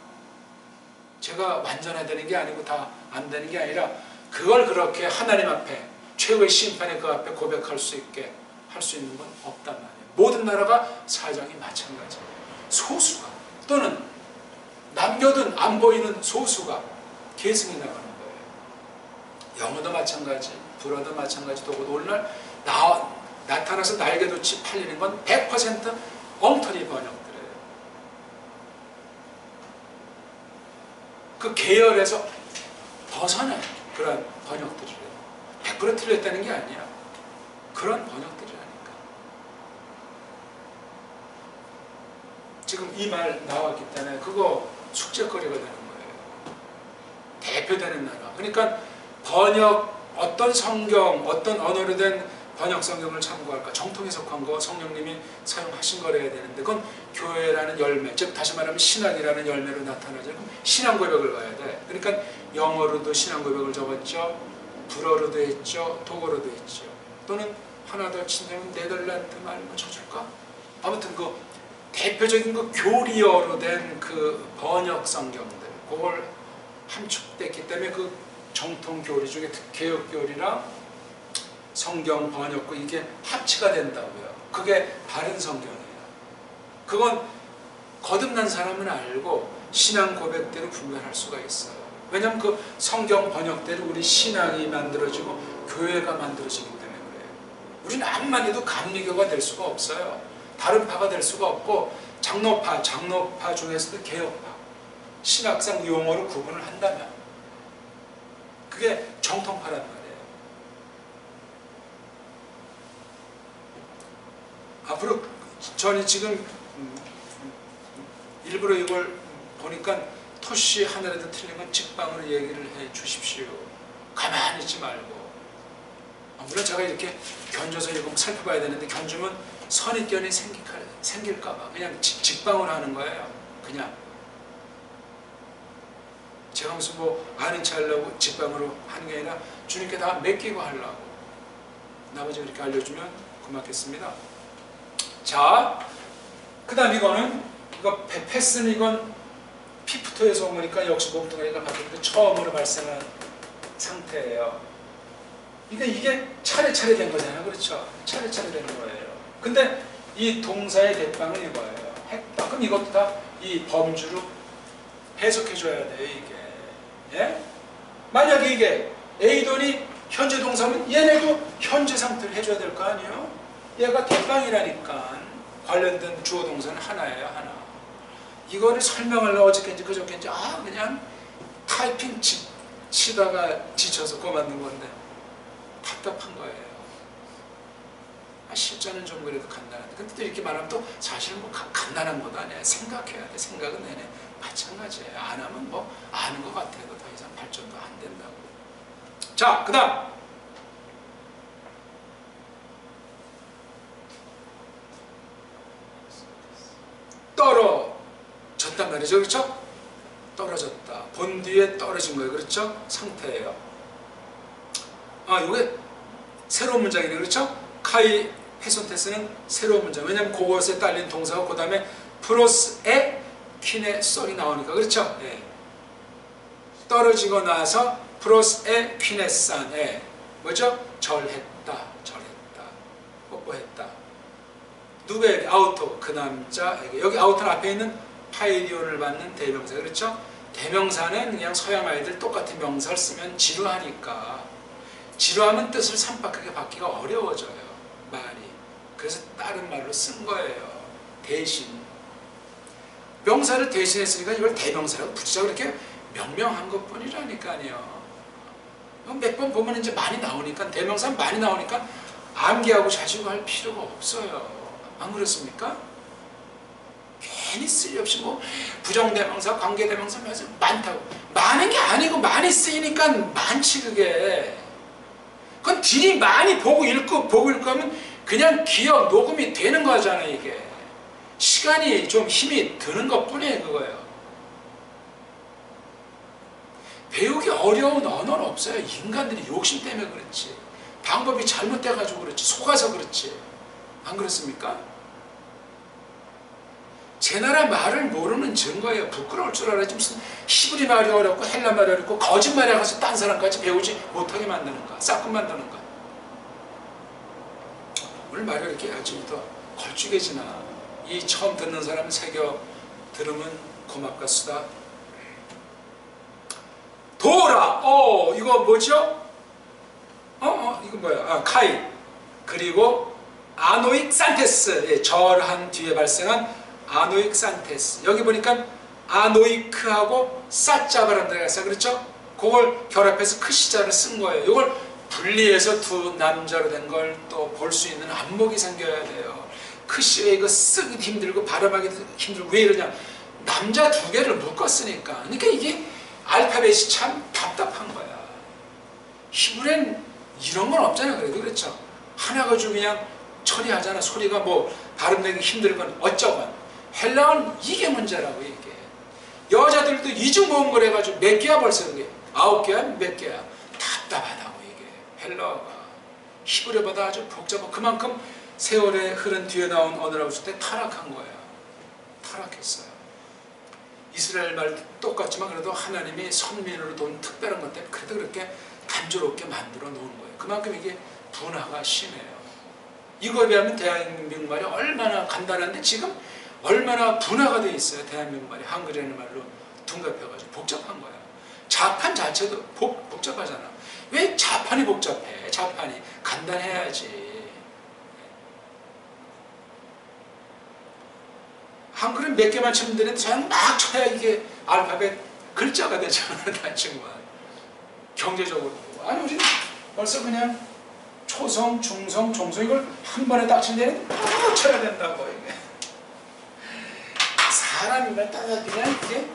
제가 완전해야 되는 게 아니고 다 안 되는 게 아니라 그걸 그렇게 하나님 앞에 최후의 심판의 그 앞에 고백할 수 있게 할 수 있는 건 없단 말이에요. 모든 나라가 사정이 마찬가지예요. 소수가 또는 남겨둔 안 보이는 소수가 계승이 나가는 거예요. 영어도 마찬가지, 불어도 마찬가지도 오늘날 나타나서 날개돋이 팔리는 건 100% 엉터리 번역들이에요. 그 계열에서 벗어난 그런 번역들이에요. 100% 틀렸다는 게 아니야. 그런 번역들이라니까. 지금 이 말 나왔기 때문에 그거 숙제거리가 되는 거예요. 대표되는 나라. 그러니까 번역, 어떤 성경, 어떤 언어로 된 번역 성경을 참고할까? 정통에 속한 거 성령님이 사용하신 거래야 되는데 그건 교회라는 열매, 즉 다시 말하면 신학이라는 열매로 나타나죠. 신앙 고백을 가야 돼. 그러니까 영어로도 신앙 고백을 적었죠. 불어로도 했죠. 독어로도 했죠. 또는 하나 더 친다면 네덜란드 말 뭐 쳐줄까? 아무튼 그 대표적인 그 교리어로 된 그 번역 성경들 그걸 함축됐기 때문에 그 정통 교리 중에 개혁 교리랑 성경 번역고 이게 합치가 된다고요. 그게 바른 성경이에요. 그건 거듭난 사람은 알고 신앙 고백대로 분별할 수가 있어요. 왜냐하면 그 성경 번역대로 우리 신앙이 만들어지고 교회가 만들어지기 때문에 그래요. 우리는 암만 해도 감리교가 될 수가 없어요. 다른 파가 될 수가 없고 장로파 중에서도 개혁파 신학상 용어로 구분을 한다면 그게 정통파란 말이에요. 앞으로 저는 지금 일부러 이걸 보니까 토시 하나라도 틀리면 직방으로 얘기를 해 주십시오. 가만히 있지 말고. 물론 제가 이렇게 견줘서 읽으면 살펴봐야 되는데 견주면 선입견이 생길까봐 그냥 직방으로 하는 거예요. 그냥 제가 무슨 뭐 아는 체 하려고 직방으로 하는 게 아니라 주님께 다 맡기고 하려고. 나머지 그렇게 알려주면 고맙겠습니다. 자, 그 다음 이거 패스는 이건 피프토에서 온 거니까 역시 몸뚱아리가 바뀌는데 처음으로 발생한 상태예요. 이게 차례차례 된 거잖아요. 그렇죠? 차례차례 된 거예요. 근데 이 동사의 대빵은 이거예요. 했다. 그럼 이것도 다 이 범주로 해석해줘야 돼요. 이게. 예? 만약에 이게 A돈이 현재 동사면 얘네도 현재 상태를 해줘야 될 거 아니에요? 얘가 대빵이라니까 관련된 주어 동사는 하나예요. 하나. 이거를 설명하려고 어저께인지 그저께인지 그냥 타이핑 치다가 지쳐서 그거 만든 건데 답답한 거예요. 실전은 좀 그래도 간단한데 근데 또 이렇게 말하면 또 사실은 뭐 간단한 것도 아니야. 생각해야 돼. 생각은 내내 마찬가지예요. 안 하면 뭐 아는 것 같아도 더 이상 발전도 안 된다고. 자, 그 다음 떨어졌단 말이죠. 그렇죠? 떨어졌다. 본 뒤에 떨어진 거예요. 그렇죠? 상태예요. 이게 새로운 문장이네. 그렇죠? 카이 페손테스는 새로운 문장. 왜냐하면 그것에 딸린 동사가 그 다음에 프로스에 퀸의 썰이 나오니까. 그렇죠? 예. 떨어지고 나서 프로스에 퀸의 산에 뭐죠? 절했다. 뽀뽀했다. 누구에게? 아우토. 그 남자에게. 여기 아우토는 앞에 있는 파이리온을 받는 대명사. 그렇죠? 대명사는 그냥 서양 아이들 똑같은 명사를 쓰면 지루하니까 지루하면 뜻을 산박하게 받기가 어려워져요. 말이. 그래서 다른 말로 쓴 거예요. 대신. 명사를 대신했으니까 이걸 대명사라고 붙이자고 이렇게 명명한 것 뿐이라니까요. 몇 번 보면 이제 많이 나오니까 대명사는 많이 나오니까 암기하고 자시고 할 필요가 없어요. 안 그렇습니까? 괜히 쓸데없이 뭐 부정대명사, 관계대명사 아주 많다고. 많은 게 아니고 많이 쓰이니까 많지 그게. 그건 딜이 많이 보고 읽고 하면 그냥 기억, 녹음이 되는 거잖아요 이게. 시간이 좀 힘이 드는 것 뿐이에요 그거예요. 배우기 어려운 언어는 없어요. 인간들이 욕심 때문에 그렇지. 방법이 잘못돼가지고 그렇지. 속아서 그렇지. 안 그렇습니까? 제 나라 말을 모르는 증거예요. 부끄러울 줄 알아야지. 무슨 히브리 말이 어렵고 헬라 말이 어렵고 거짓말에 가서 딴 사람까지 배우지 못하게 만드는가. 싹끔 만드는가. 오늘 말을 이렇게 아주 더 걸쭉해지나. 이 처음 듣는 사람은 새겨 들으면 고맙겠수다. 도라. 이거 뭐죠? 이거 뭐야? 카이. 그리고 아노익 산테스. 예, 절한 뒤에 발생한 아노익 산테스. 여기 보니까 아노이크하고 사자바라는 데가 있어요. 그렇죠? 그걸 결합해서 크시자를 쓴 거예요. 이걸 분리해서 두 남자로 된 걸 또 볼 수 있는 안목이 생겨야 돼요. 크시가 이거 쓰기 힘들고 발음하기도 힘들고 왜 이러냐? 남자 두 개를 묶었으니까. 그러니까 이게 알파벳이 참 답답한 거야. 히브리는 이런 건 없잖아요. 그래도 그렇죠. 하나 가지고 그냥 처리하잖아. 소리가 뭐 발음되기 힘들건 어쩌건. 헬라어는 이게 문제라고 이게. 여자들도 이중 모음걸 해가지고 몇 개야 벌써 그게. 9개야 몇 개야. 답답하다고 이게. 헬라어가. 히브리보다 아주 복잡하고 그만큼 세월에 흐른 뒤에 나온 언어라고 했을 때 타락한 거야. 타락했어요. 이스라엘 말 똑같지만 그래도 하나님이 선민으로 돈 특별한 것 때문에 그래도 그렇게 단조롭게 만들어 놓은 거예요. 그만큼 이게 분화가 심해요. 이거에 비하면 대한민국 말이 얼마나 간단한데 지금 얼마나 분화가 돼 있어요. 대한민국 말이 한글이라는 말로 둔갑해가지고 복잡한 거야. 자판 자체도 복잡하잖아. 왜 자판이 복잡해? 자판이 간단해야지. 한글은 몇 개만 치면 되는데 저냥 막 쳐야 이게 알파벳 글자가 되잖아. 단층만 경제적으로. 아니 우리는 벌써 그냥 초성, 중성, 종성 이걸 한 번에 딱 치면 막 쳐야 된다고 이게. 사람이면 딱 그냥 이게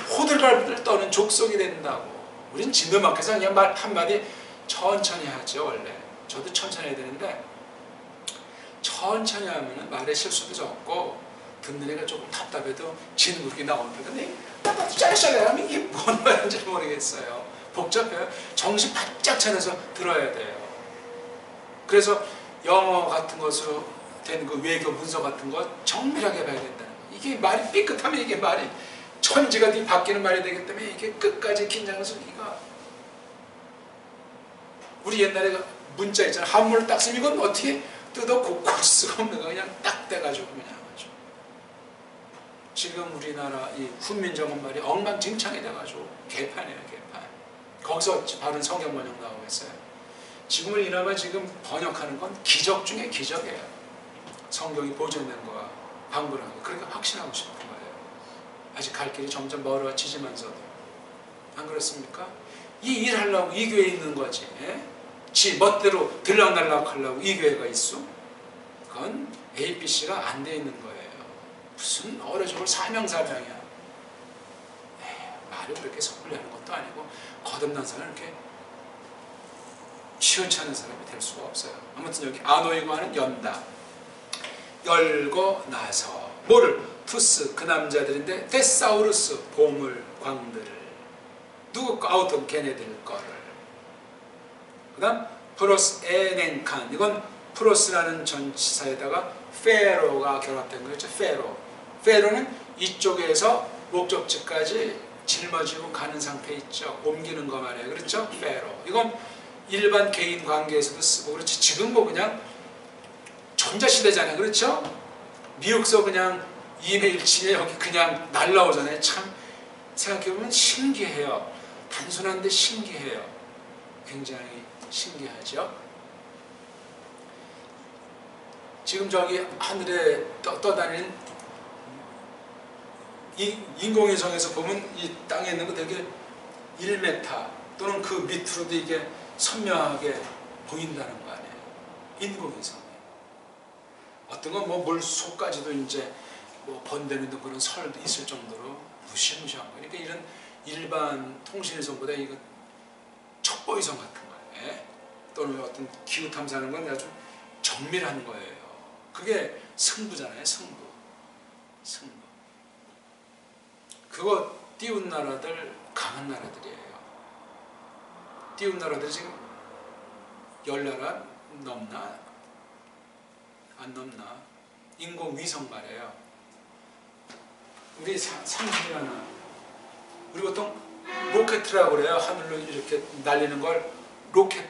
호들갑을 떠는 족속이 된다고. 우린 진도막혀서 그냥 말 한마디 천천히 하죠 원래. 저도 천천히 해야 되는데 천천히 하면 말에 실수도 적고 듣는 애가 조금 답답해도 진국이 나옵니다. 근데 나도 짜릿짜릿 하면 이게 뭔 말인지 모르겠어요. 복잡해요. 정신 바짝 차려서 들어야 돼요. 그래서 영어 같은 것으로 된 그 외교 문서 같은 거 정밀하게 봐야 된다는 거. 이게 말이 삐끗하면 이게 말이 천지가 바뀌는 말이 되기 때문에 이게 끝까지 긴장해서 이거 우리 옛날에 문자 있잖아. 한문을 딱 쓰면 이건 어떻게 뜯어 고칠 수가 없는 거 그냥 딱 떼가지고 그냥 하죠. 지금 우리나라 이 훈민정음 말이 엉망진창이 돼가지고 개판이에요 개판. 거기서 바른 성경 번역 나오고 있어요. 지금은 이나마 지금 번역하는 건 기적 중에 기적이에요. 성경이 보존된 거와 방불한 거. 그러니까 확신하고 싶은 거예요. 아직 갈 길이 점점 멀어지지만서도. 안 그렇습니까? 이 일 하려고 이 교회에 있는 거지. 예? 지 멋대로 들락날락 하려고 이 교회가 있어? 그건 ABC가 안 돼 있는 거예요. 무슨 어려죽을 사명사명이야. 말을 그렇게 섣불리 하는 것도 아니고 거듭난 사람은 이렇게 시원찮은 사람이 될 수가 없어요. 아무튼 여기 아노이고 하는 연다. 열고 나서 뭐를? 투스 그 남자들인데 데사우루스 보물 광들을 누구 거? 아우톤 걔네들 거를. 그 다음 프로스 에넨칸 이건 프로스라는 전치사에다가 페로가 결합된 거죠. 페로는 이쪽에서 목적지까지 짊어지고 가는 상태 있죠. 옮기는 거 말이에요. 그렇죠? 페로. 이건 일반 개인 관계에서도 쓰고 그렇지. 지금 뭐 그냥 전자시대잖아요. 그렇죠? 미국서 그냥 이메일 치면 여기 그냥 날라오잖아요. 참 생각해보면 신기해요. 단순한데 신기해요. 굉장히 신기하죠. 지금 저기 하늘에 떠다니는 이 인공위성에서 보면 이 땅에 있는 거 되게 1m 또는 그 밑으로도 이게 선명하게 보인다는 거 아니에요. 인공위성에. 어떤 건 뭐 물속까지도 이제 뭐 번되는 등 그런 설도 있을 정도로 무시무시한 거예요. 그러니까 이런 일반 통신위성보다 이거 첩보위성 같은 거예요. 예? 또는 어떤 기후 탐사하는 건 아주 정밀한 거예요. 그게 승부잖아요. 승부. 그거 띄운 나라들 강한 나라들이에요. 띄운 나라들이 지금 10나라 넘나? 안 넘나? 인공위성 말이에요. 우리 상식이나 우리 보통 로켓이라고 그래요. 하늘로 이렇게 날리는 걸 로켓.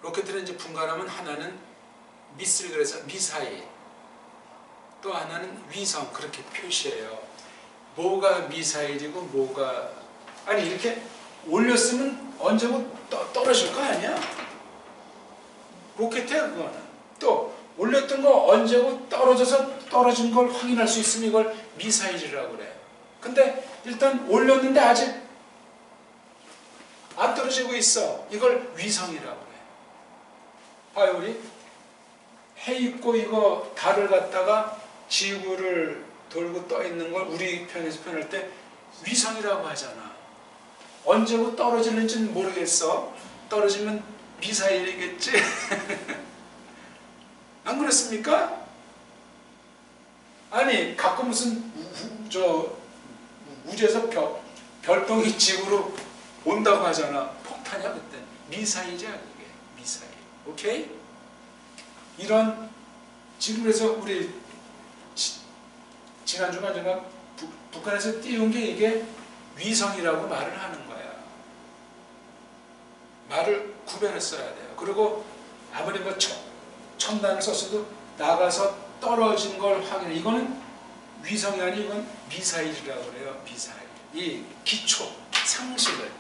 로켓은 이제 분간하면 하나는 미슬, 그래서 미사일, 또 하나는 위성, 그렇게 표시해요. 뭐가 미사일이고 뭐가, 아니 이렇게 올렸으면 언제고 떨어질 거 아니야? 로켓이야 그거는. 또 올렸던 거 언제고 떨어진 걸 확인할 수 있으면 이걸 미사일이라고 그래. 근데 일단 올렸는데 아직 안 떨어지고 있어. 이걸 위성이라고 그래. 봐요, 우리 해 있고 이거 달을 갖다가 지구를 돌고 떠 있는 걸 우리 편에서 표현할 때 위성이라고 하잖아. 언제고 떨어지는지는 모르겠어. 떨어지면 미사일이겠지. 안 그렇습니까? 아니 가끔 무슨 우주에서 별똥이 지구로 온다고 하잖아. 폭탄이야 그때. 미사일이야 그게. 미사일. 오케이? 이런 지금 그래서 우리 지난주가 제가 북한에서 띄운 게 이게 위성이라고 말을 하는 거야. 말을 구별했어야 돼요. 그리고 아무리 뭐 첨단을 썼어도 나가서 떨어진 걸 확인해. 이거는 위성이 아니고 이건 미사일이라고 그래요. 미사일. 이 기초 상식을.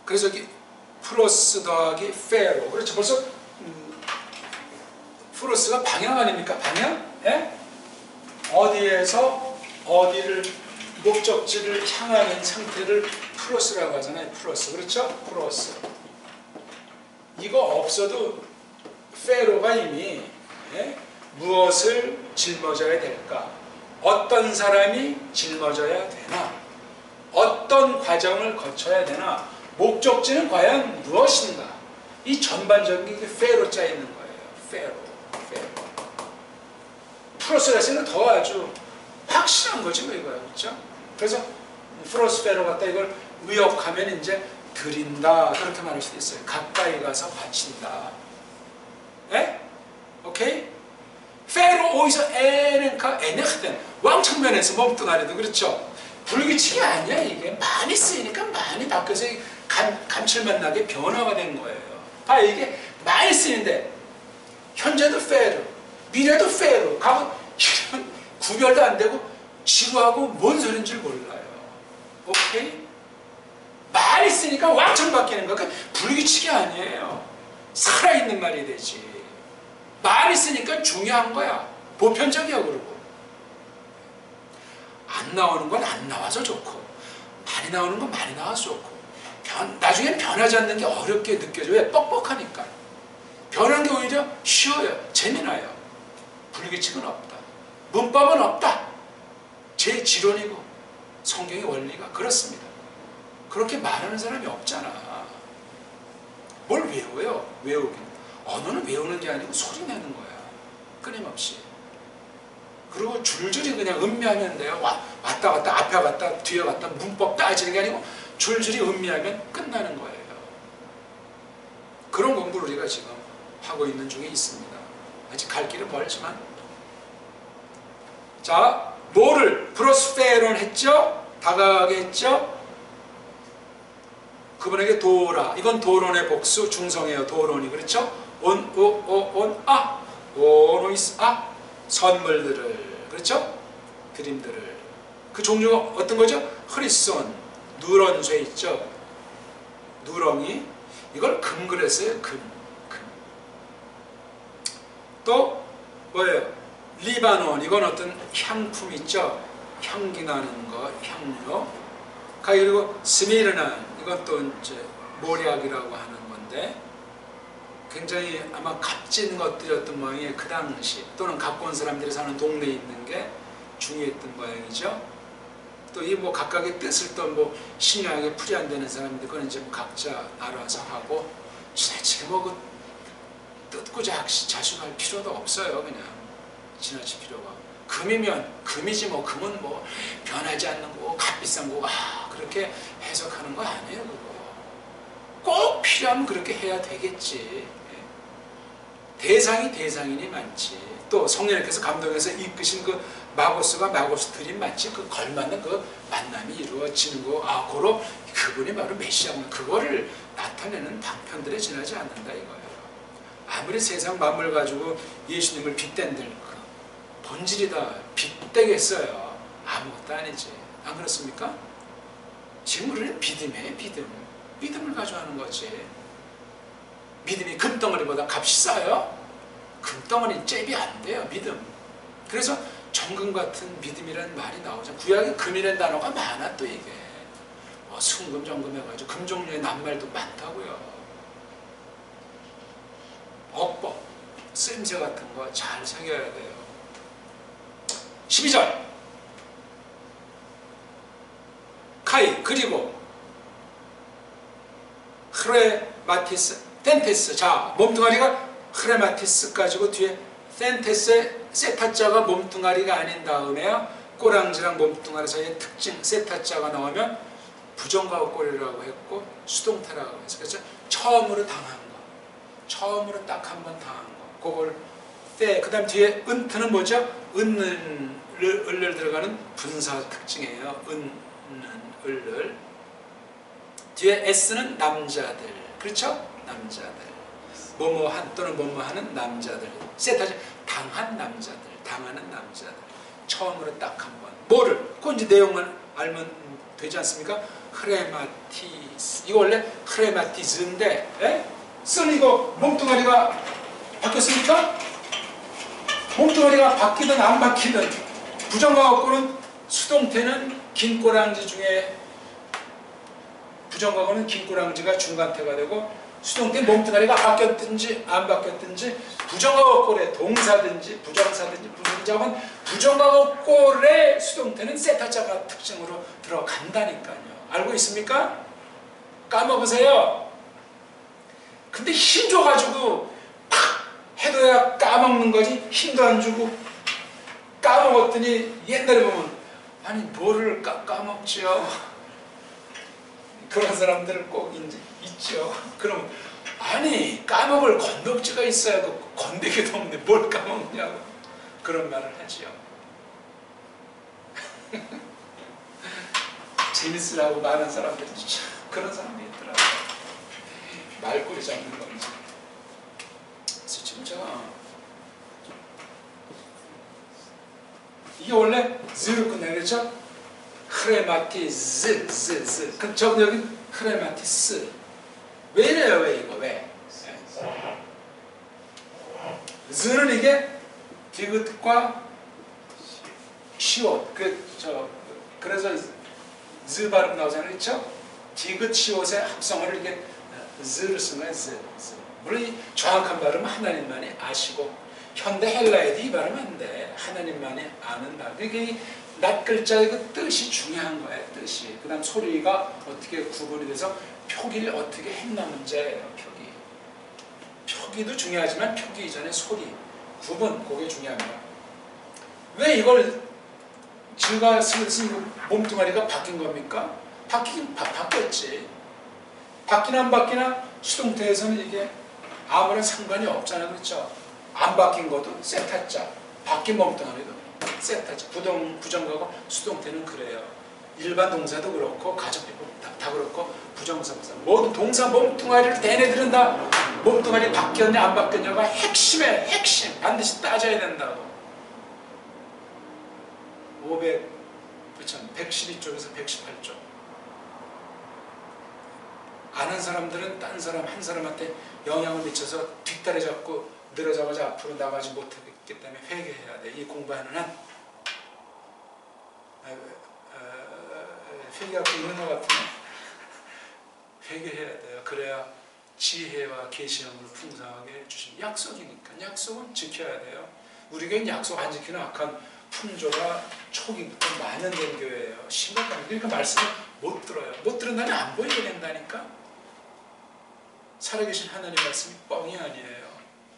그래서 여기 플러스 더하기 페로. 그렇죠. 벌써 플러스가 방향 아닙니까? 방향? 예? 어디에서 어디를 목적지를 향하는 상태를 플러스라고 하잖아요. 플러스. 그렇죠? 플러스. 이거 없어도 페로가 이미 무엇을 짊어져야 될까? 어떤 사람이 짊어져야 되나? 어떤 과정을 거쳐야 되나? 목적지는 과연 무엇인가? 이 전반적인 게 페로자 있는 거예요. 페로. 플러스가 있으면 더 아주 확실한 거지 뭐 이거야. 그렇죠? 그래서 플러스 페로 갖다 이걸 의역하면 이제 드린다. 그렇게 말할 수도 있어요. 가까이 가서 바친다. 예? 오케이? 페로 어디서 에렌카 에네흐덴 왕창면에서 몸뚱아리도 그렇죠? 불규칙이 아니야 이게. 많이 쓰이니까 많이 바뀌어서 감칠맛 나게 변화가 된 거예요. 봐 이게 많이 쓰이는데 현재도 페로, 미래도 페로, 가고 구별도 안 되고 지루하고 뭔 소리인 줄 몰라요. 오케이? 말이 쓰니까 왕창 바뀌는 거야. 그러니까 불규칙이 아니에요. 살아있는 말이 되지. 말이 쓰니까 중요한 거야. 보편적이야. 그러고 안 나오는 건 안 나와서 좋고 많이 나오는 건 많이 나와서 좋고 나중엔 변하지 않는 게 어렵게 느껴져요. 왜? 뻑뻑하니까. 변한 게 오히려 쉬워요. 재미나요. 불규칙은 없다. 문법은 없다. 제 지론이고 성경의 원리가 그렇습니다. 그렇게 말하는 사람이 없잖아. 뭘 외워요? 외우긴. 언어는 외우는 게 아니고 소리 내는 거야. 끊임없이. 그리고 줄줄이 그냥 음미하면 돼요. 왔다 갔다 앞에 갔다 뒤에 갔다 문법 따지는 게 아니고 줄줄이 음미하면 끝나는 거예요. 그런 공부를 우리가 지금 하고 있는 중에 있습니다. 아직 갈 길은 멀지만. 자, 뭐를 프로스페론 했죠? 다가가게 했죠? 그분에게 도라. 이건 도론의 복수 중성이에요. 도론이. 그렇죠? 오노이스 선물들을. 그렇죠? 드림들을. 그 종류가 어떤 거죠? 흐리손, 누런쇠 있죠? 누렁이. 이걸 금 그랬어요. 금. 또 뭐예요? 리바논. 이건 어떤 향품 있죠? 향기 나는 거, 향료. 그리고 스미르나. 이건 또 이제 모략이라고 하는 건데. 굉장히 아마 값진 것들이었던 모양이에요. 그 당시 또는 갖고 온 사람들이 사는 동네에 있는 게 중요했던 모양이죠. 또 이 뭐 각각의 뜻을 또 뭐 신령하게 풀이 안 되는 사람들 그건 이제 뭐 각자 알아서 하고 지나치게 뭐 그 뜯고자 자식할 필요도 없어요. 그냥 지나칠 필요가. 금이면 금이지 뭐 금은 뭐 변하지 않는 거고 값비싼 거고 그렇게 해석하는 거 아니에요. 그거 꼭 필요하면 그렇게 해야 되겠지. 대상이니 많지. 또 성령님께서 감동해서 이끄신 그 마고스가 마고스 드림 마치 그 걸맞는 그 만남이 이루어지는 거. 고로 그분이 바로 메시아구나. 그거를 나타내는 방편들에 지나지 않는다 이거예요. 아무리 세상 만물 가지고 예수님을 빗댄들 그 본질이다 빗대겠어요. 아무것도 아니지. 안 그렇습니까? 지금 우리는 믿음이에요. 믿음을 가지고 하는 거지. 믿음이 금덩어리보다 값이 싸요? 금덩어리 잽이 안 돼요. 믿음. 그래서 정금 같은 믿음이라는 말이 나오죠. 구약에 금이라는 단어가 많아 또 이게. 순금, 정금 해가지고 금 종류의 낱말도 많다고요. 어법, 쓰임새 같은 거 잘 새겨야 돼요. 12절 카이 그리고 흐레마티스 텐테스. 자, 몸뚱아리가 흐레마티스 가지고 뒤에 텐테스의 세타자가 몸뚱아리가 아닌 다음에요. 꼬랑지랑 몸뚱아리 사이에 특징 세타자가 나오면 부정가고 꼬리라고 했고 수동태라고 했어요. 그래서 처음으로 당한 거. 처음으로 딱 한 번 당한 거. 그걸 그 다음 뒤에 은트는 뭐죠? 을을 들어가는 분사 특징이에요. 을을. 뒤에 S는 남자들. 그렇죠? 남자들. 뭐뭐한 또는 뭐뭐하는 남자들. 세타자 당한 남자들. 당하는 남자들. 처음으로 딱 한 번. 뭐를? 그건 이제 내용만 알면 되지 않습니까? 흐레마티스. 이거 원래 흐레마티스인데, 쓴 이거 몸뚱아리가 바뀌었습니까? 몸뚱아리가 바뀌든 안 바뀌든 부정과거는 수동태는 긴 꼬랑지 중에 부정과거는 긴 꼬랑지가 중간태가 되고 수동태 몸뚱아리가 바뀌었든지 안 바뀌었든지 부정과거꼴의 동사든지 부정사든지 부정자건 부정과거꼴의 수동태는 세타자가 특징으로 들어간다니까요. 알고 있습니까? 까먹으세요. 근데 힘 줘가지고 팍 해둬야 까먹는 거지 힘도 안 주고 까먹었더니 옛날에 보면 아니 뭐를 까먹지요. 그런 사람들은 꼭 있죠. 그럼 아니 까먹을 건덕지가 있어야 그 건더기도 없는데 뭘 까먹냐고 그런 말을 하지요. 재밌으라고 많은 사람들이 참 그런 사람이 있더라고요. 말꼬리 잡는 건지. 그래서 지금 제가 이게 원래 z로 끝나요. 그렇죠? 흐레마티즈 그럼 저는 여기 흐레마티스. 왜 이래요? 왜 이거? 왜? z는 이게 디귿과 시옷 그래서 z 발음 나오잖아요. 그렇죠? 디귿 시옷의 합성어를 이렇게 z를 쓴 거예요. z. 물론 이 정확한 발음은 하나님만이 아시고 현대 헬라에도 이 발음 안 돼. 하나님만이 아는 발음. 그러니까 이 낱글자의 그 뜻이 중요한 거예요. 뜻이. 그 다음 소리가 어떻게 구분이 돼서 표기를 어떻게 했나 문제예요. 표기도 중요하지만 표기 이전에 소리, 구분, 그게 중요합니다. 왜 이걸 제가 쓴 몸뚱아리가 바뀐 겁니까? 바뀌었지. 바뀌나 안 바뀌나 수동태에서는 이게 아무런 상관이 없잖아요. 그렇죠? 안 바뀐 것도 세타자, 바뀐 몸뚱아리도 세타자, 부정과거 수동태는 그래요. 일반 동사도 그렇고 가정비고 다 그렇고 부정사 모든 동사 몸뚱아리를 대내들은 다 몸뚱아리 바뀌었냐 안 바뀌었냐가 핵심에 핵심 반드시 따져야 된다고. 112쪽에서 118쪽 아는 사람들은 딴 사람 한 사람한테 영향을 미쳐서 뒷다리 잡고 늘어져가지고 앞으로 나가지 못하기 때문에 회개해야 돼. 이 공부하는 한 회개하고 있는 것 같으면 회개해야 돼요. 그래야 지혜와 계시함으로 풍성하게 주신 약속이니까 약속은 지켜야 돼요. 우리 교회는 약속 안 지키는 악한 풍조가 초기부터 만연된 교회예요. 심각합니다. 그러니까 말씀을 못 들어요. 못 들은다면 안 보이게 된다니까. 살아계신 하나님 말씀이 뻥이 아니에요.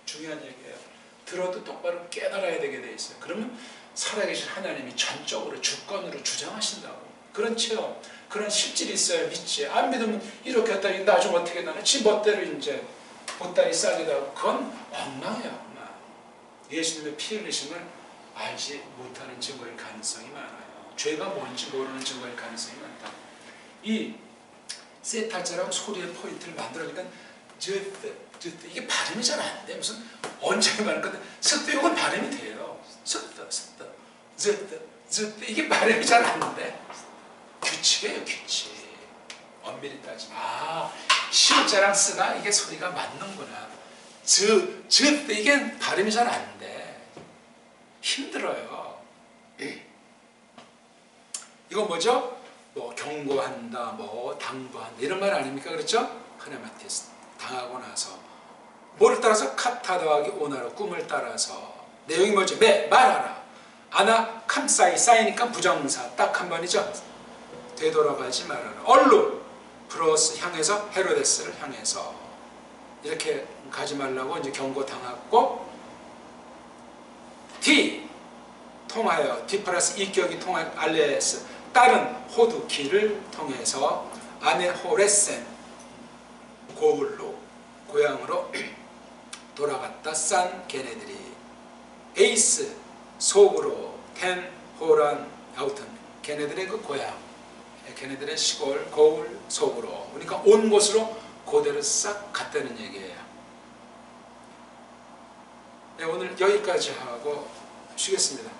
중요한 얘기예요. 들어도 똑바로 깨달아야 되게 돼 있어요. 그러면 살아계신 하나님이 전적으로 주권으로 주장하신다고. 그런 체험, 그런 실질이 있어야 믿지. 안 믿으면 이렇게 했다니 나중 어떻게 나나 지 멋대로 이제 보따리 싸기도 하고 그건 엉망이에요. 엉망. 예수님의 피 흘리심을 알지 못하는 증거일 가능성이 많아요. 죄가 뭔지 모르는 증거일 가능성이 많다. 이 세타자라고 소리의 포인트를 만들어니까 이게 발음이 잘 안 돼. 무슨 언제 말할 건데 스트 이건 발음이 돼요. 스트 이게 발음이 잘 안 돼. 규칙이에요, 규칙. 엄밀히 따지면 시옷자랑 쓰가 이게 소리가 맞는구나. 이게 발음이 잘 안 돼. 힘들어요. 이건 뭐죠? 뭐 경고한다, 뭐 당부한다 이런 말 아닙니까? 그렇죠? 크레마티스 당하고 나서 뭐를 따라서 카타 더하기 오나로 꿈을 따라서 내용이 뭐죠? 말하라. 아나 캄사이 쌓이니까 부정사 딱 한 번이죠. 되돌아가지 말아라. 얼루 브로스 향해서 헤로데스를 향해서 이렇게 가지 말라고 이제 경고 당했고 D 통하여 D 플러스 이격이 통한 알레스 다른 호두키를 통해서 아네호레센 고을로 고향으로 돌아갔다 싼 걔네들이 에이스 속으로 텐 호란 아우튼 걔네들의 그 고향 걔네들의 시골 거울 속으로 그러니까 온 곳으로 그대로 싹 갔다는 얘기예요. 네, 오늘 여기까지 하고 쉬겠습니다.